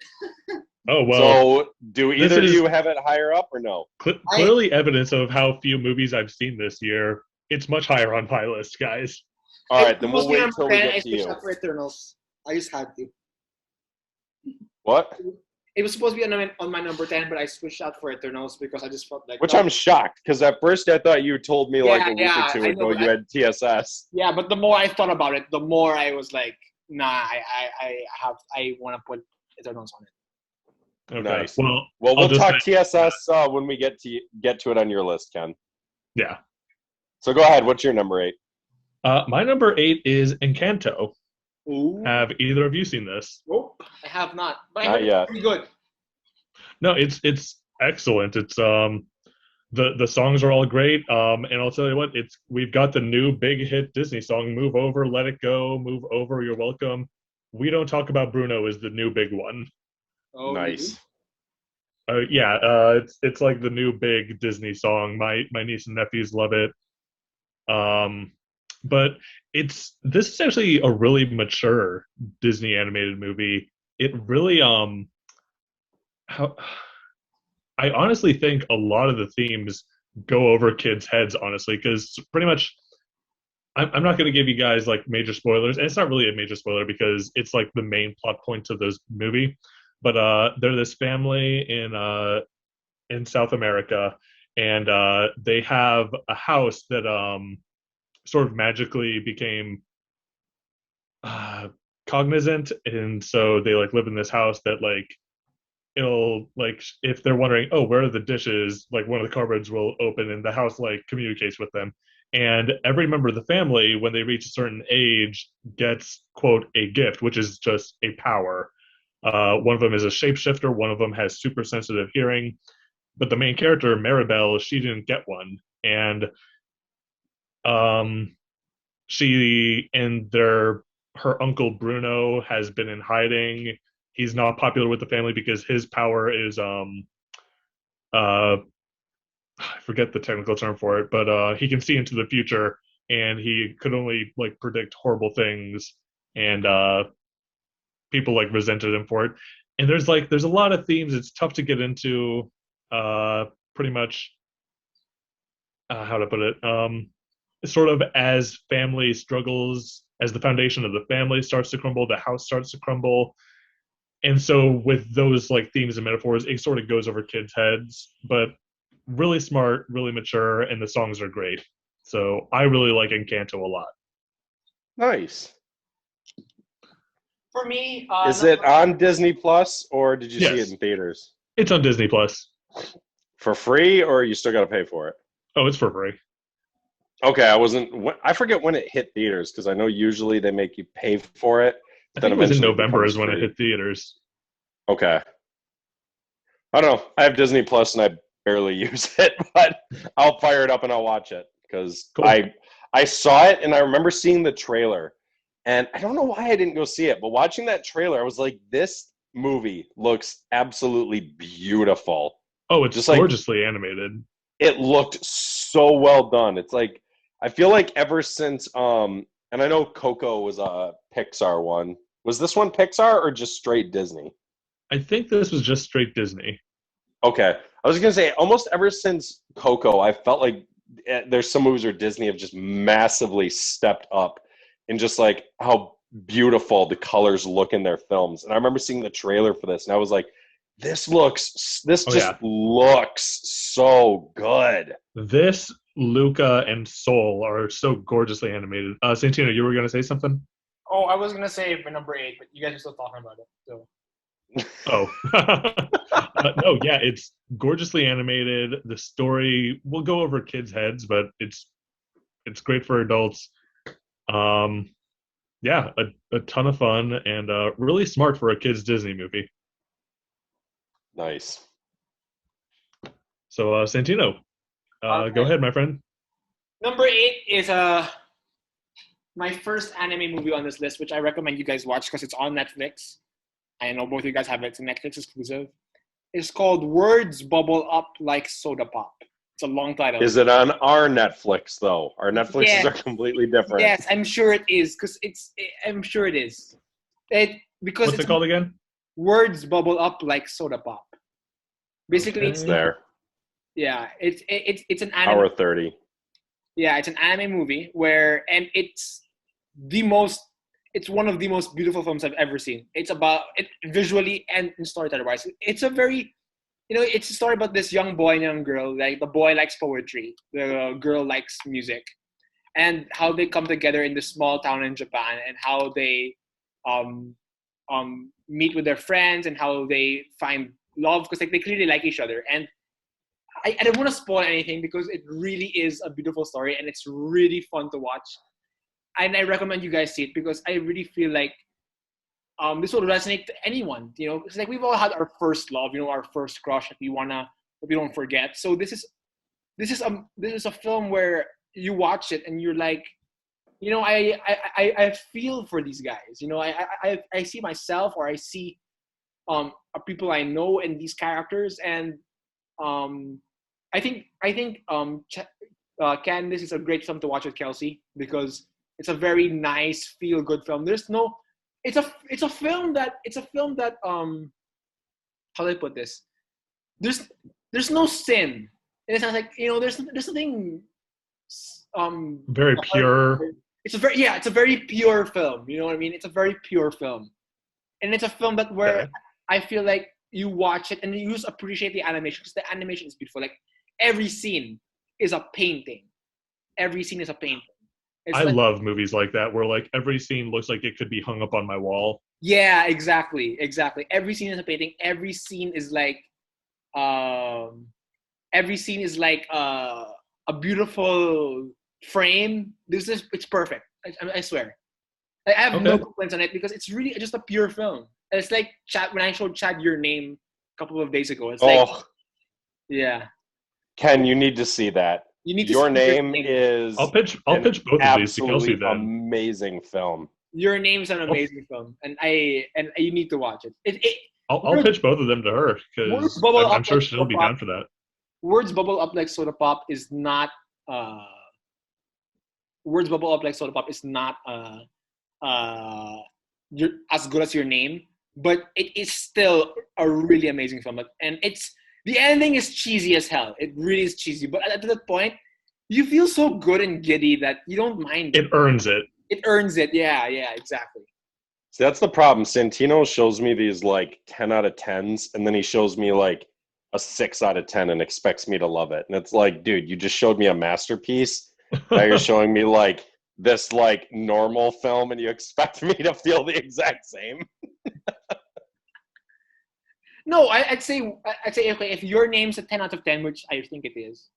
[SPEAKER 3] Oh, well.
[SPEAKER 1] So do either of you have it higher up or no?
[SPEAKER 3] Clearly evidence of how few movies I've seen this year. It's much higher on my list, guys.
[SPEAKER 1] All right, then we'll wait till we get to you.
[SPEAKER 4] For Eternals. I just had to.
[SPEAKER 1] What?
[SPEAKER 2] It was supposed to be on my number 10, but I switched out for Eternals because I just felt like...
[SPEAKER 1] Which I'm shocked, because at first I thought you told me like a week or two ago you had TSS.
[SPEAKER 2] Yeah, but the more I thought about it, the more I was like, nah, I want to put Eternals on it.
[SPEAKER 3] Okay.
[SPEAKER 1] Nice.
[SPEAKER 3] Well,
[SPEAKER 1] we'll talk TSS when we get to it on your list, Ken.
[SPEAKER 3] Yeah.
[SPEAKER 1] So go ahead. What's your number 8?
[SPEAKER 3] My number 8 is Encanto.
[SPEAKER 2] Ooh.
[SPEAKER 3] Have either of you seen this?
[SPEAKER 2] Nope, I have not. But
[SPEAKER 1] Not yet.
[SPEAKER 2] It's pretty good.
[SPEAKER 3] No, it's excellent. It's the songs are all great. And I'll tell you what, we've got the new big hit Disney song, "Move Over, Let It Go, Move Over, You're Welcome." We Don't Talk About Bruno is the new big one.
[SPEAKER 2] Oh,
[SPEAKER 1] Nice.
[SPEAKER 3] It's like the new big Disney song. My niece and nephews love it. But this is actually a really mature Disney animated movie. It really I honestly think a lot of the themes go over kids' heads, honestly, because pretty much I'm not going to give you guys like major spoilers, and it's not really a major spoiler because it's like the main plot points of this movie. But they're this family in South America, and they have a house that sort of magically became cognizant, and so they like live in this house that like it'll like if they're wondering, oh, where are the dishes, like one of the cupboards will open and the house like communicates with them, and every member of the family when they reach a certain age gets quote a gift, which is just a power. One of them is a shapeshifter, one of them has super sensitive hearing, but the main character Maribel, she didn't get one, and her uncle Bruno has been in hiding. He's not popular with the family because his power is I forget the technical term for it, but he can see into the future, and he could only like predict horrible things, and people like resented him for it. And there's a lot of themes. It's tough to get into. Pretty much how to put it. Sort of as family struggles, as the foundation of the family starts to crumble, the house starts to crumble. And so with those like themes and metaphors, it sort of goes over kids' heads, but really smart, really mature, and the songs are great. So I really like Encanto a lot.
[SPEAKER 1] Nice.
[SPEAKER 2] For me,
[SPEAKER 1] is it on Disney Plus or did you see it in theaters?
[SPEAKER 3] It's on Disney Plus.
[SPEAKER 1] For free, or you still got to pay for it?
[SPEAKER 3] Oh, it's for free.
[SPEAKER 1] Okay, I forget when it hit theaters because I know usually they make you pay for it.
[SPEAKER 3] I think it was in November is when it hit theaters.
[SPEAKER 1] Okay. I don't know. I have Disney Plus and I barely use it, but I'll fire it up and I'll watch it because cool. I saw it and I remember seeing the trailer, and I don't know why I didn't go see it, but watching that trailer, I was like, this movie looks absolutely beautiful.
[SPEAKER 3] Oh, it's just gorgeously animated.
[SPEAKER 1] It looked so well done. It's like, I feel like ever since, and I know Coco was a Pixar one. Was this one Pixar or just straight Disney?
[SPEAKER 3] I think this was just straight Disney.
[SPEAKER 1] Okay. I was going to say, almost ever since Coco, I felt like there's some movies where Disney have just massively stepped up in just like how beautiful the colors look in their films. And I remember seeing the trailer for this, and I was like, this looks so good.
[SPEAKER 3] This, Luca, and Soul are so gorgeously animated. Santino, you were going to say something?
[SPEAKER 2] Oh, I was going to say my number 8, but you guys are still talking about it. So.
[SPEAKER 3] Oh. No, yeah, it's gorgeously animated. The story will go over kids' heads, but it's great for adults. yeah, a ton of fun and really smart for a kids Disney movie.
[SPEAKER 1] Nice.
[SPEAKER 3] So Santino,
[SPEAKER 2] All
[SPEAKER 3] go
[SPEAKER 2] right.
[SPEAKER 3] ahead, my friend.
[SPEAKER 2] Number 8 is my first anime movie on this list, which I recommend you guys watch because it's on Netflix. I know both of you guys have it. It's a Netflix exclusive. It's called Words Bubble Up Like Soda Pop. It's a long title.
[SPEAKER 1] Is it on our Netflix though? Our Netflixes
[SPEAKER 2] Yeah.
[SPEAKER 1] are completely different.
[SPEAKER 2] Yes, I'm sure it is because I'm sure it is. Because
[SPEAKER 3] What's
[SPEAKER 2] it's
[SPEAKER 3] it called again?
[SPEAKER 2] Words Bubble Up Like Soda Pop. Basically,
[SPEAKER 3] Okay.
[SPEAKER 1] It's there.
[SPEAKER 2] Yeah, it's an anime.
[SPEAKER 1] Hour 30.
[SPEAKER 2] Yeah, it's an anime movie where, and it's one of the most beautiful films I've ever seen. It's about it visually and storyteller wise. It's a very, it's a story about this young boy and young girl. Like the boy likes poetry, the girl likes music, and how they come together in this small town in Japan, and how they um meet with their friends, and how they find love because like they clearly like each other. And I don't want to spoil anything because it really is a beautiful story and it's really fun to watch. And I recommend you guys see it because I really feel like this will resonate to anyone. It's like we've all had our first love, our first crush that we don't forget. So this is a film where you watch it and you're like, I feel for these guys. I see myself, or I see people I know in these characters. And I think Candace is a great film to watch with Kelsey because it's a very nice feel good film. It's a film that how do I put this? There's no sin. And it sounds like there's nothing
[SPEAKER 3] Very pure.
[SPEAKER 2] It's a very pure film. You know what I mean? It's a very pure film, and it's a film where
[SPEAKER 3] Okay.
[SPEAKER 2] I feel like you watch it and you just appreciate the animation because the animation is beautiful. Like every scene is a painting. Every scene is a painting.
[SPEAKER 3] I love movies like that where like every scene looks like it could be hung up on my wall.
[SPEAKER 2] Yeah, exactly. Every scene is a painting. Every scene is like a beautiful frame. It's perfect. I swear. I have no complaints on it because it's really just a pure film. And it's like Chad, when I showed Chad Your Name a couple of days ago. It's like, yeah.
[SPEAKER 1] Ken, you need to see that.
[SPEAKER 2] You need to
[SPEAKER 1] Your
[SPEAKER 2] see
[SPEAKER 1] Name is
[SPEAKER 3] I'll pitch both of these to Kelsey
[SPEAKER 1] absolutely
[SPEAKER 3] then.
[SPEAKER 1] amazing film.
[SPEAKER 2] Your Name's an amazing film, and you need to watch it.
[SPEAKER 3] I'll pitch both of them to her because I'm sure she'll be down for that.
[SPEAKER 2] Words Bubble Up Like Soda Pop is not Words Bubble Up Like Soda Pop is not as good as Your Name, but it is still a really amazing film. And the ending is cheesy as hell. It really is cheesy, but at that point, you feel so good and giddy that you don't mind.
[SPEAKER 3] It earns it.
[SPEAKER 2] It earns it. Yeah, exactly.
[SPEAKER 1] See, that's the problem. Santino shows me these like 10 out of 10s, and then he shows me like a 6 out of 10 and expects me to love it. And it's like, dude, you just showed me a masterpiece. Now you're showing me like this like normal film, and you expect me to feel the exact same.
[SPEAKER 2] No, I'd say okay, if Your Name's a 10 out of 10, which I think it is.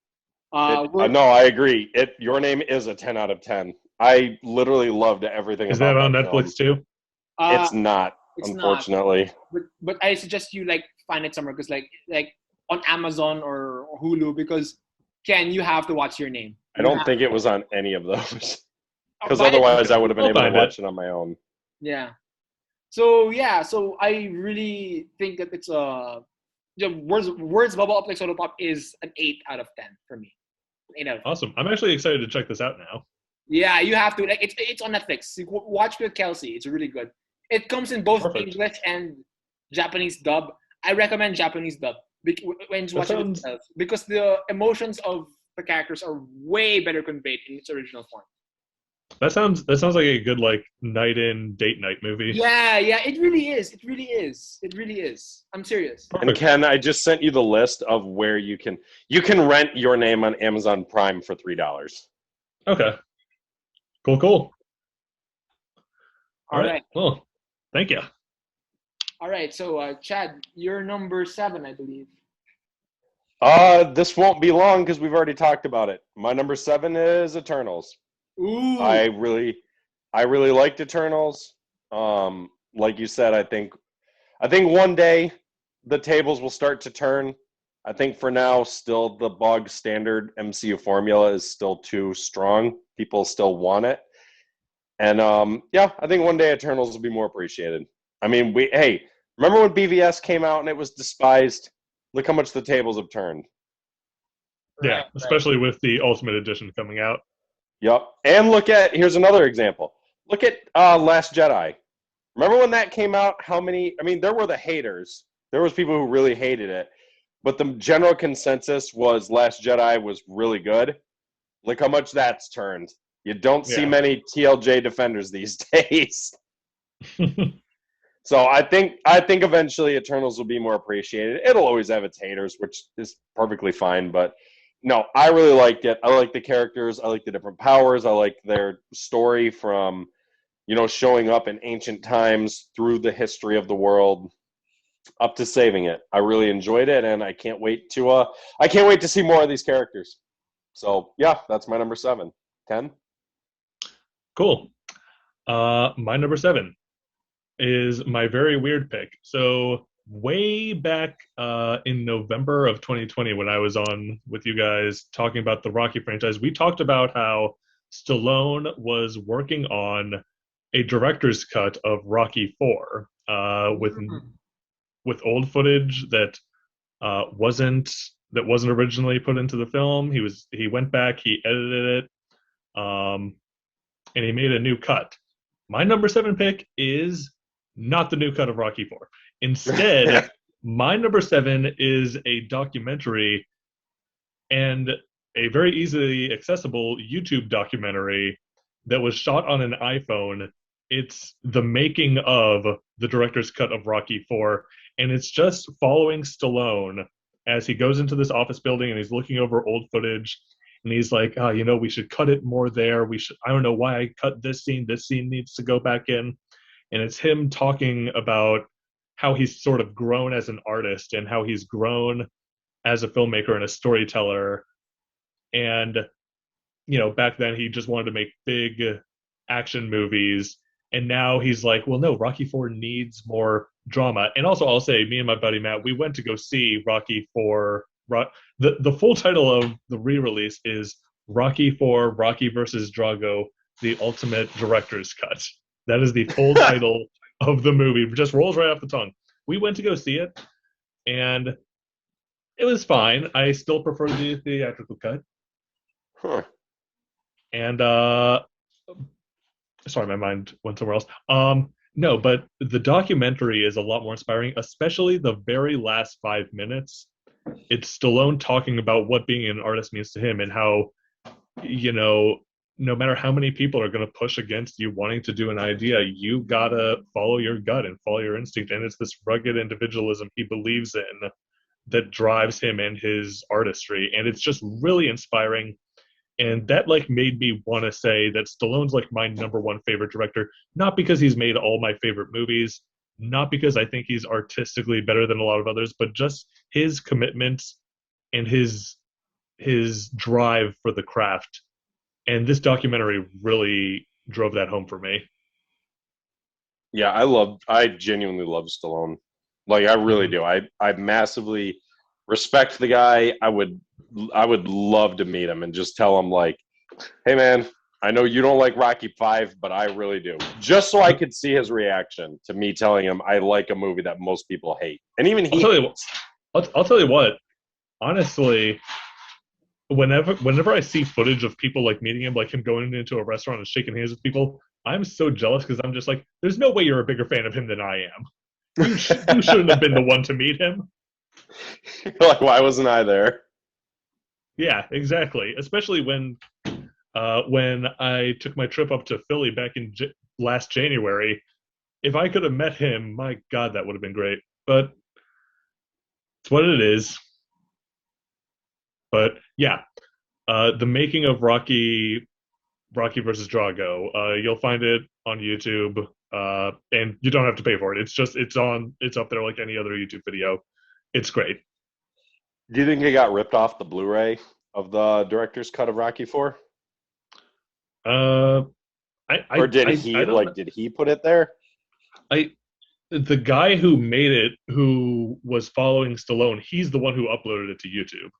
[SPEAKER 1] No, I agree. Your Name is a 10 out of 10. I literally loved everything.
[SPEAKER 3] Is
[SPEAKER 1] about
[SPEAKER 3] that on
[SPEAKER 1] that
[SPEAKER 3] Netflix
[SPEAKER 1] film.
[SPEAKER 3] too?
[SPEAKER 1] It's not, unfortunately.
[SPEAKER 2] Not. But I suggest you like find it somewhere because like on Amazon or Hulu because Ken, you have to watch Your Name.
[SPEAKER 1] I don't think it was on any of those because otherwise I would have been able to watch it on my own.
[SPEAKER 2] Yeah. So I really think that it's Words Bubble Up Like Soda Pop is an 8 out of 10 for me. 8 out of 10.
[SPEAKER 3] Awesome. I'm actually excited to check this out now.
[SPEAKER 2] Yeah, you have to. Like it's on Netflix. Watch with Kelsey. It's really good. It comes in both English and Japanese dub. I recommend Japanese dub when you watch it with Kelsey because the emotions of the characters are way better conveyed in its original form.
[SPEAKER 3] That sounds like a good like date night movie.
[SPEAKER 2] Yeah, it really is. It really is. I'm serious.
[SPEAKER 1] And Ken, I just sent you the list of where you can rent Your Name on Amazon Prime for $3.
[SPEAKER 3] Okay. Cool.
[SPEAKER 2] All right.
[SPEAKER 3] Well, thank you.
[SPEAKER 2] All right. So, Chad, you're number 7, I believe.
[SPEAKER 1] This won't be long because we've already talked about it. My number 7 is Eternals.
[SPEAKER 2] Ooh.
[SPEAKER 1] I really I really liked Eternals. Like you said, I think one day the tables will start to turn. I think for now, still the bog standard MCU formula is still too strong. People still want it. And yeah, I think one day Eternals will be more appreciated. I mean, hey, remember when BVS came out and it was despised? Look how much the tables have turned.
[SPEAKER 3] Yeah,
[SPEAKER 2] Right.
[SPEAKER 3] especially with the Ultimate Edition coming out.
[SPEAKER 1] Yep. And here's another example. Look at Last Jedi. Remember when that came out? How many? I mean, there were the haters. There was people who really hated it, but the general consensus was Last Jedi was really good. Look how much that's turned. You don't see
[SPEAKER 3] Yeah.
[SPEAKER 1] many TLJ defenders these days. So I think eventually Eternals will be more appreciated. It'll always have its haters, which is perfectly fine. But no, I really liked it. I like the characters. I like the different powers. I like their story from, showing up in ancient times through the history of the world up to saving it. I really enjoyed it, and I can't wait to see more of these characters. So yeah, that's my number 7. Ken?
[SPEAKER 3] Cool. My number 7 is my very weird pick. So way back in November of 2020, when I was on with you guys talking about the Rocky franchise, we talked about how Stallone was working on a director's cut of Rocky 4 with old footage that wasn't originally put into the film. He went back, he edited it, and he made a new cut. My number 7 pick is not the new cut of Rocky 4. Instead, my number 7 is a documentary and a very easily accessible YouTube documentary that was shot on an iPhone. It's the making of the director's cut of Rocky 4, and it's just following Stallone as he goes into this office building and he's looking over old footage, and he's like, oh, we should cut it more there. I don't know why I cut this scene. This scene needs to go back in. And it's him talking about how he's sort of grown as an artist and how he's grown as a filmmaker and a storyteller. And, back then he just wanted to make big action movies. And now he's like, well, no, Rocky 4 needs more drama. And also, I'll say, me and my buddy Matt, we went to go see Rocky 4. The full title of the re-release is Rocky 4, Rocky versus Drago, the Ultimate Director's Cut. That is the full title of the movie. It just rolls right off the tongue. We went to go see it, and it was fine. I still prefer the theatrical cut.
[SPEAKER 1] Huh.
[SPEAKER 3] And, sorry, my mind went somewhere else. No, but the documentary is a lot more inspiring, especially the very last 5 minutes. It's Stallone talking about what being an artist means to him and how, no matter how many people are going to push against you wanting to do an idea, you gotta follow your gut and follow your instinct. And it's this rugged individualism he believes in that drives him and his artistry. And it's just really inspiring. And that made me want to say that Stallone's my number 1 favorite director, not because he's made all my favorite movies, not because I think he's artistically better than a lot of others, but just his commitment and his drive for the craft. And this documentary really drove that home for me.
[SPEAKER 1] Yeah, I genuinely love Stallone. I really do. I massively respect the guy. I would love to meet him and just tell him hey man, I know you don't like Rocky 5, but I really do. Just so I could see his reaction to me telling him I like a movie that most people hate. And even he
[SPEAKER 3] I'll tell you what, honestly, whenever I see footage of people meeting him, him going into a restaurant and shaking hands with people, I'm so jealous because I'm just there's no way you're a bigger fan of him than I am. You shouldn't have been the one to meet him.
[SPEAKER 1] Why wasn't I there?
[SPEAKER 3] Yeah, exactly. Especially when I took my trip up to Philly back in last January. If I could have met him, my God, that would have been great. But it's what it is. But yeah, the making of Rocky versus Drago. You'll find it on YouTube, and you don't have to pay for it. It's up there like any other YouTube video. It's great.
[SPEAKER 1] Do you think it got ripped off the Blu-ray of the director's cut of Rocky 4? Or did
[SPEAKER 3] I don't know.
[SPEAKER 1] did he put it there?
[SPEAKER 3] The guy who made it, who was following Stallone, he's the one who uploaded it to YouTube.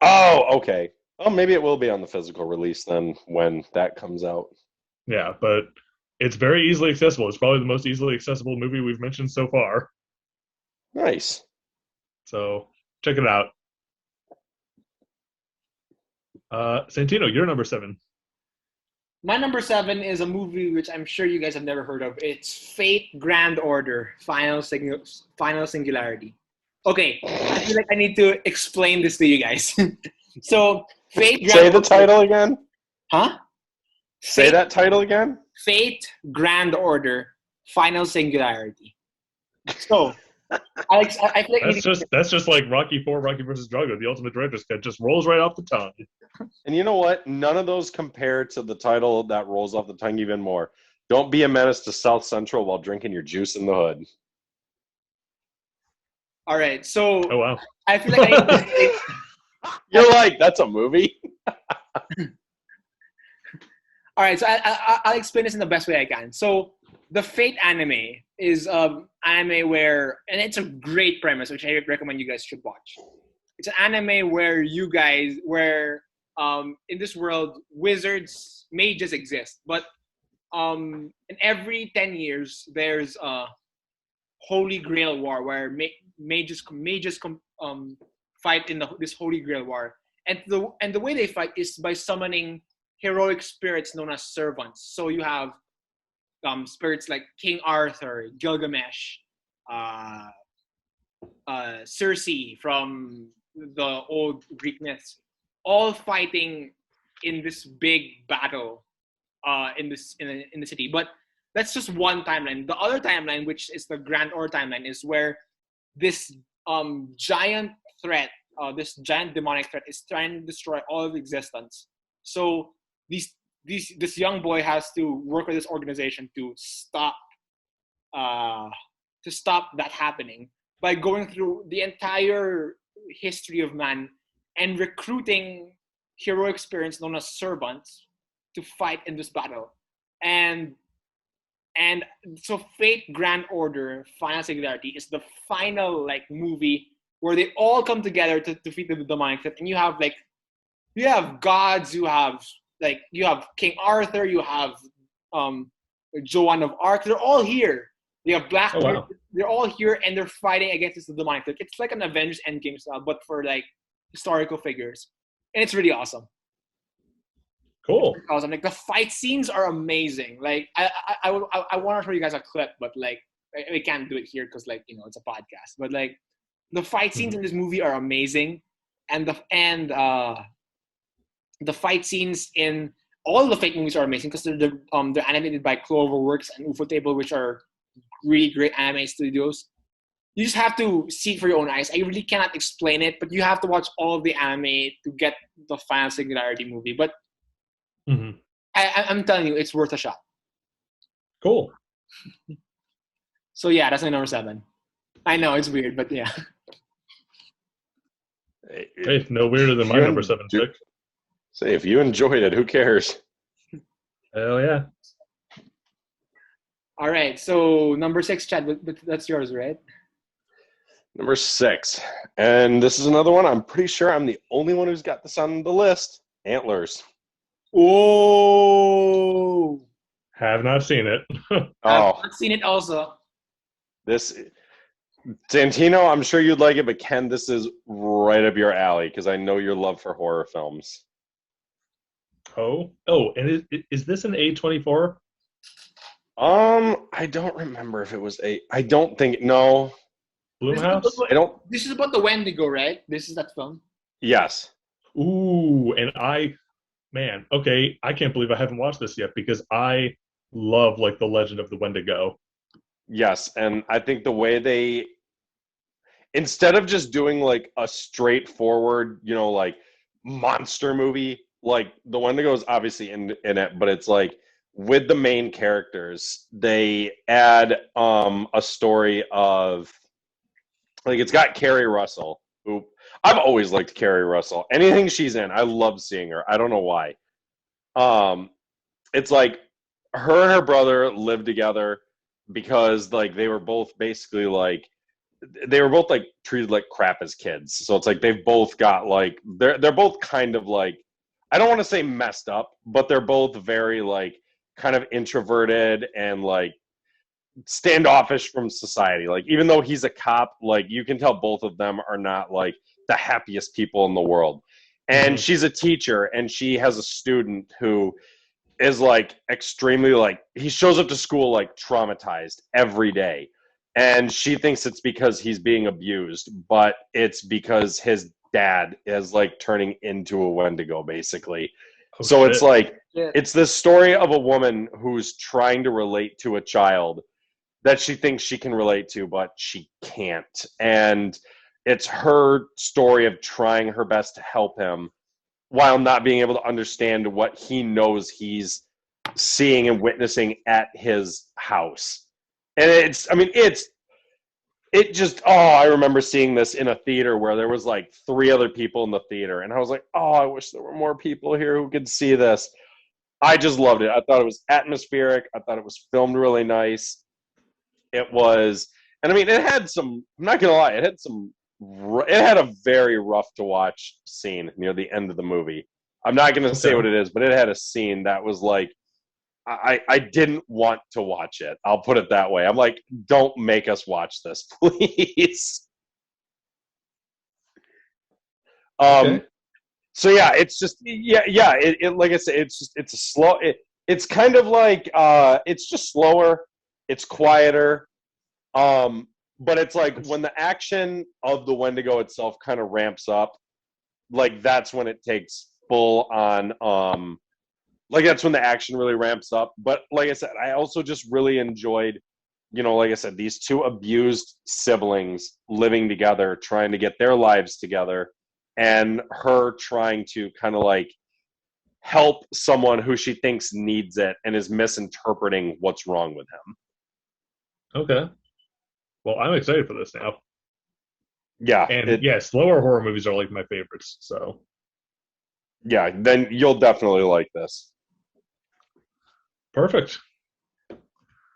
[SPEAKER 1] Oh, okay. Well, maybe it will be on the physical release then when that comes out.
[SPEAKER 3] Yeah, but it's very easily accessible. It's probably the most easily accessible movie we've mentioned so far.
[SPEAKER 1] Nice.
[SPEAKER 3] So check it out. Santino, you're number 7.
[SPEAKER 2] My number 7 is a movie which I'm sure you guys have never heard of. It's Fate Grand Order Final Singularity. Okay, I feel like I need to explain this to you guys. So, Fate Grand
[SPEAKER 1] Say the
[SPEAKER 2] Order,
[SPEAKER 1] title again.
[SPEAKER 2] Huh?
[SPEAKER 1] Say that title again.
[SPEAKER 2] Fate Grand Order Final Singularity. So, Alex, I feel like
[SPEAKER 3] That's just like Rocky 4, Rocky versus Drago, the ultimate director's cut. Just rolls right off the tongue.
[SPEAKER 1] And you know what? None of those compare to the title that rolls off the tongue even more. Don't be a menace to South Central while drinking your juice in the hood.
[SPEAKER 2] All right, so
[SPEAKER 3] Oh wow!
[SPEAKER 2] I feel like I need to
[SPEAKER 1] You're like, that's a movie?
[SPEAKER 2] All right, so I'll explain this in the best way I can. So the Fate anime is anime where, and it's a great premise, which I recommend you guys should watch. It's an anime where in this world, mages exist, but in every 10 years, there's a Holy Grail War where mages fight in this Holy Grail War, and the way they fight is by summoning heroic spirits known as servants. So you have spirits like King Arthur, Gilgamesh, Circe from the old Greek myths, all fighting in this big battle in the city. But that's just one timeline. The other timeline, which is the Grand Order timeline, is where this giant threat, this giant demonic threat, is trying to destroy all of existence. So this young boy has to work with this organization to stop that happening by going through the entire history of man and recruiting heroic spirits known as servants to fight in this battle. And so Fate Grand Order Final Singularity is the final movie where they all come together to defeat the demonic threat. And you have gods, you have King Arthur, you have Joan of Arc. They're all here. You have Blackbeard.
[SPEAKER 3] Oh, wow.
[SPEAKER 2] They're all here and they're fighting against this demonic threat. It's like an Avengers Endgame style, but for historical figures, and it's really awesome.
[SPEAKER 3] Cool.
[SPEAKER 2] It's awesome. The fight scenes are amazing. I want to show you guys a clip, but we can't do it here because it's a podcast. But the fight scenes in this movie are amazing, and the fight scenes in all the Fate movies are amazing because they're animated by Cloverworks and Ufotable, which are really great anime studios. You just have to see it for your own eyes. I really cannot explain it, but you have to watch all of the anime to get the Final Singularity movie. But I'm telling you, it's worth a shot.
[SPEAKER 3] Cool.
[SPEAKER 2] So yeah, that's my number 7. I know it's weird, but yeah.
[SPEAKER 3] Hey, no weirder than my number 7 pick.
[SPEAKER 1] Say, if you enjoyed it, who cares?
[SPEAKER 3] Hell yeah.
[SPEAKER 2] All right, so number 6, Chad, but that's yours, right?
[SPEAKER 1] Number 6. And this is another one. I'm pretty sure I'm the only one who's got this on the list. Antlers.
[SPEAKER 2] Oh!
[SPEAKER 3] Have not seen it.
[SPEAKER 2] I've not seen it also.
[SPEAKER 1] Santino, I'm sure you'd like it, but Ken, this is right up your alley because I know your love for horror films.
[SPEAKER 3] Oh, and is this an A24?
[SPEAKER 1] I don't remember if it was I don't think, no.
[SPEAKER 3] Blumhouse?
[SPEAKER 2] This is about the Wendigo, right? This is that film?
[SPEAKER 1] Yes.
[SPEAKER 3] Ooh, and okay, I can't believe I haven't watched this yet because I love the Legend of the Wendigo.
[SPEAKER 1] Yes, and I think the way they, instead of just doing a straightforward, monster movie, the Wendigo is obviously in it, but it's with the main characters, they add a story of it's got Kerry Russell, who I've always liked Kerry Russell. Anything she's in, I love seeing her. I don't know why. It's her and her brother lived together because like they were both basically like treated like crap as kids. So it's like they've both got like they're both kind of like, I don't want to say messed up, but they're both very like kind of introverted and like standoffish from society. Like even though he's a cop, like you can tell both of them are not like the happiest people in the world. And she's a teacher and she has a student who is like extremely like, he shows up to school like traumatized every day. And she thinks it's because he's being abused, but it's because his dad is like turning into a Wendigo basically. So it's like, it's this story of a woman who's trying to relate to a child that she thinks she can relate to, but she can't. And it's her story of trying her best to help him while not being able to understand what he knows he's seeing and witnessing at his house. And I remember seeing this in a theater where there was like 3 other people in the theater. And I was like, oh, I wish there were more people here who could see this. I just loved it. I thought it was atmospheric. I thought it was filmed really nice. It was, and I mean, it had some, I'm not going to lie, it had a very rough to watch scene near the end of the movie. I'm not going to say what it is, but it had a scene that was like, I didn't want to watch it. I'll put it that way. I'm like, don't make us watch this, please. So yeah, it's just, it like I said, it's a slow, it's kind of like, it's just slower. It's quieter. But it's like when the action of the Wendigo itself kind of ramps up, like that's when it takes full on, like that's when the action really ramps up. But like I said, I also just really enjoyed, like I said, these 2 abused siblings living together, trying to get their lives together, and her trying to kind of like help someone who she thinks needs it and is misinterpreting what's wrong with him.
[SPEAKER 3] Okay. Well, I'm excited for this now.
[SPEAKER 1] Yeah.
[SPEAKER 3] And slower horror movies are like my favorites, so.
[SPEAKER 1] Yeah, then you'll definitely like this.
[SPEAKER 3] Perfect.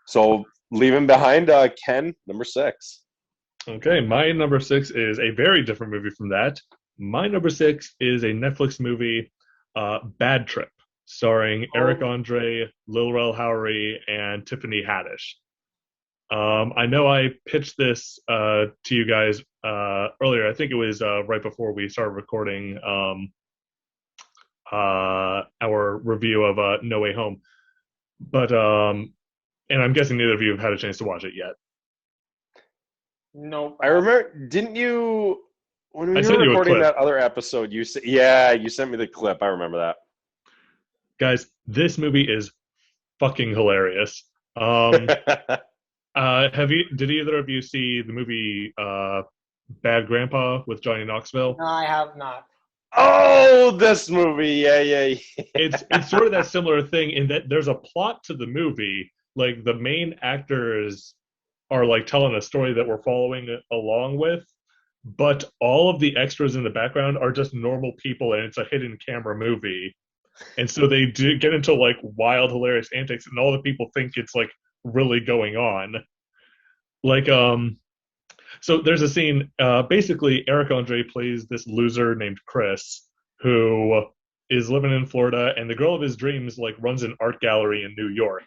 [SPEAKER 1] So, leaving behind Ken, number 6.
[SPEAKER 3] Okay, my number 6 is a very different movie from that. My number 6 is a Netflix movie, Bad Trip, starring Eric Andre, Lil Rel Howery, and Tiffany Haddish. I know I pitched this to you guys earlier. I think it was right before we started recording our review of No Way Home. But and I'm guessing neither of you have had a chance to watch it yet.
[SPEAKER 2] No,
[SPEAKER 1] I remember. Didn't you? When we were recording that other episode, you said, you sent me the clip. I remember that.
[SPEAKER 3] Guys, this movie is fucking hilarious. Did either of you see the movie Bad Grandpa with Johnny Knoxville?
[SPEAKER 2] No, I have not.
[SPEAKER 1] Oh, this movie. Yeah.
[SPEAKER 3] It's sort of that similar thing in that there's a plot to the movie. Like the main actors are like telling a story that we're following along with, but all of the extras in the background are just normal people, and it's a hidden camera movie. And so they do get into like wild, hilarious antics, and all the people think it's like really going on. Like, so there's a scene, basically Eric Andre plays this loser named Chris, who is living in Florida, and the girl of his dreams like runs an art gallery in New York.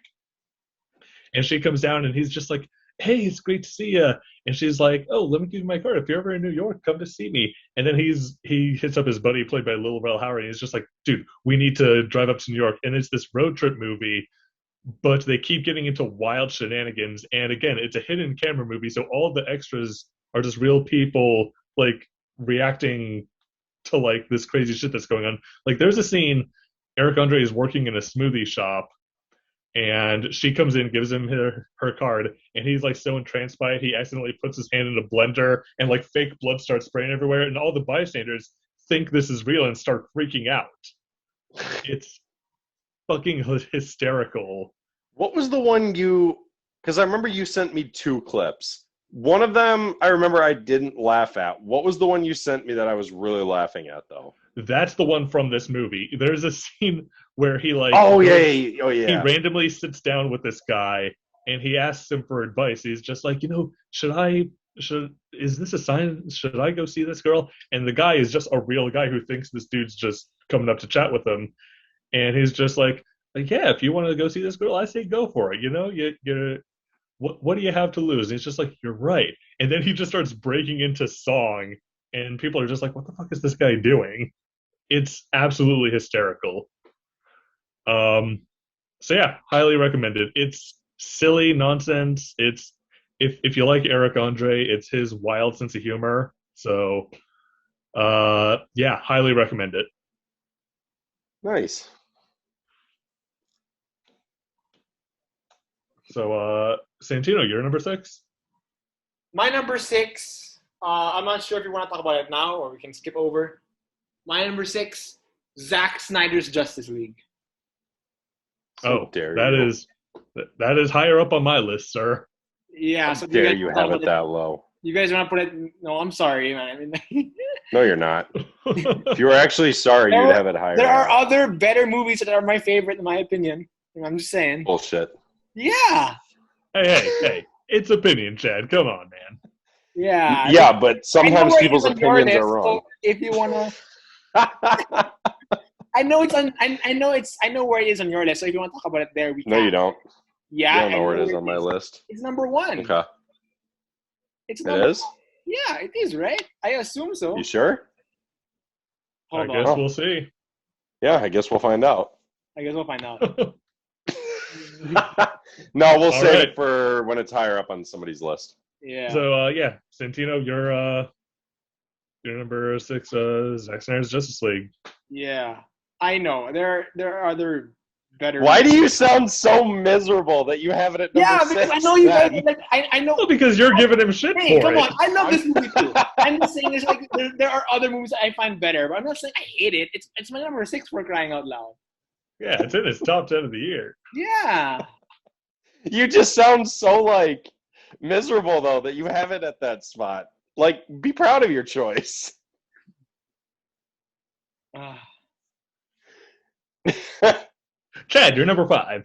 [SPEAKER 3] And she comes down and he's just like, hey, it's great to see you. And she's like, oh, let me give you my card. If you're ever in New York, come to see me. And then he hits up his buddy played by Lil Rel Howery, and he's just like, dude, we need to drive up to New York. And it's this road trip movie, but they keep getting into wild shenanigans. And again, it's a hidden camera movie, so all of the extras are just real people like reacting to like this crazy shit that's going on. Like there's a scene, Eric Andre is working in a smoothie shop, and she comes in, gives him her card, and he's like so entranced by it, he accidentally puts his hand in a blender, and like fake blood starts spraying everywhere, and all the bystanders think this is real and start freaking out. It's fucking hysterical.
[SPEAKER 1] What was the one because I remember you sent me 2 clips. One of them I remember I didn't laugh at. What was the one you sent me that I was really laughing at though?
[SPEAKER 3] That's the one from this movie. There's a scene where he like
[SPEAKER 1] Oh yeah,
[SPEAKER 3] he randomly sits down with this guy and he asks him for advice. He's just like, is this a sign? Should I go see this girl? And the guy is just a real guy who thinks this dude's just coming up to chat with him. And he's just like, yeah, if you want to go see this girl, I say go for it. What do you have to lose? And he's just like, you're right. And then he just starts breaking into song, and people are just like, what the fuck is this guy doing? It's absolutely hysterical. So yeah, highly recommended. It's silly nonsense. It's if you like Eric Andre, it's his wild sense of humor. So yeah, highly recommend it.
[SPEAKER 1] Nice.
[SPEAKER 3] So Santino, you're number 6?
[SPEAKER 2] My number 6, I'm not sure if you want to talk about it now or we can skip over. My number 6, Zack Snyder's Justice League.
[SPEAKER 3] Oh, that is higher up on my list, sir.
[SPEAKER 2] Yeah, so
[SPEAKER 1] dare you have it that low?
[SPEAKER 2] You guys want to put it? No, I'm sorry, man. I mean,
[SPEAKER 1] no, you're not. If you were actually sorry, you'd have it higher.
[SPEAKER 2] There are other better movies that are my favorite, in my opinion. I'm just saying.
[SPEAKER 1] Bullshit.
[SPEAKER 2] Yeah.
[SPEAKER 3] Hey! It's opinion, Chad. Come on, man.
[SPEAKER 2] Yeah.
[SPEAKER 1] Yeah, but sometimes people's opinions are wrong.
[SPEAKER 2] So if you wanna, I know where it is on your list. So if you want to talk about it there, we can.
[SPEAKER 1] No, you don't.
[SPEAKER 2] Yeah,
[SPEAKER 1] I don't know where it is on my list.
[SPEAKER 2] It's number 1.
[SPEAKER 1] Okay.
[SPEAKER 2] It
[SPEAKER 1] is?
[SPEAKER 2] Yeah, it is, right? I assume so.
[SPEAKER 1] You sure?
[SPEAKER 3] I guess we'll see.
[SPEAKER 1] Yeah, I guess we'll find out. No, we'll save it for when it's higher up on somebody's list.
[SPEAKER 2] Yeah.
[SPEAKER 3] So yeah, Santino, you're number 6, Zack Snyder's Justice League.
[SPEAKER 2] Yeah, I know. There are other better.
[SPEAKER 1] Why do you sound so miserable that you have it at number 6?
[SPEAKER 2] Because I know you guys. Like, I know.
[SPEAKER 3] Well, because you're giving him shit for it.
[SPEAKER 2] Come on, I love this movie too. I'm just saying, there are other movies that I find better, but I'm not saying I hate it. It's my number 6 for crying out loud.
[SPEAKER 3] Yeah, it's in his top 10 of the year.
[SPEAKER 2] Yeah.
[SPEAKER 1] You just sound so like miserable though that you have it at that spot. Like, be proud of your choice.
[SPEAKER 3] Chad, you're number 5.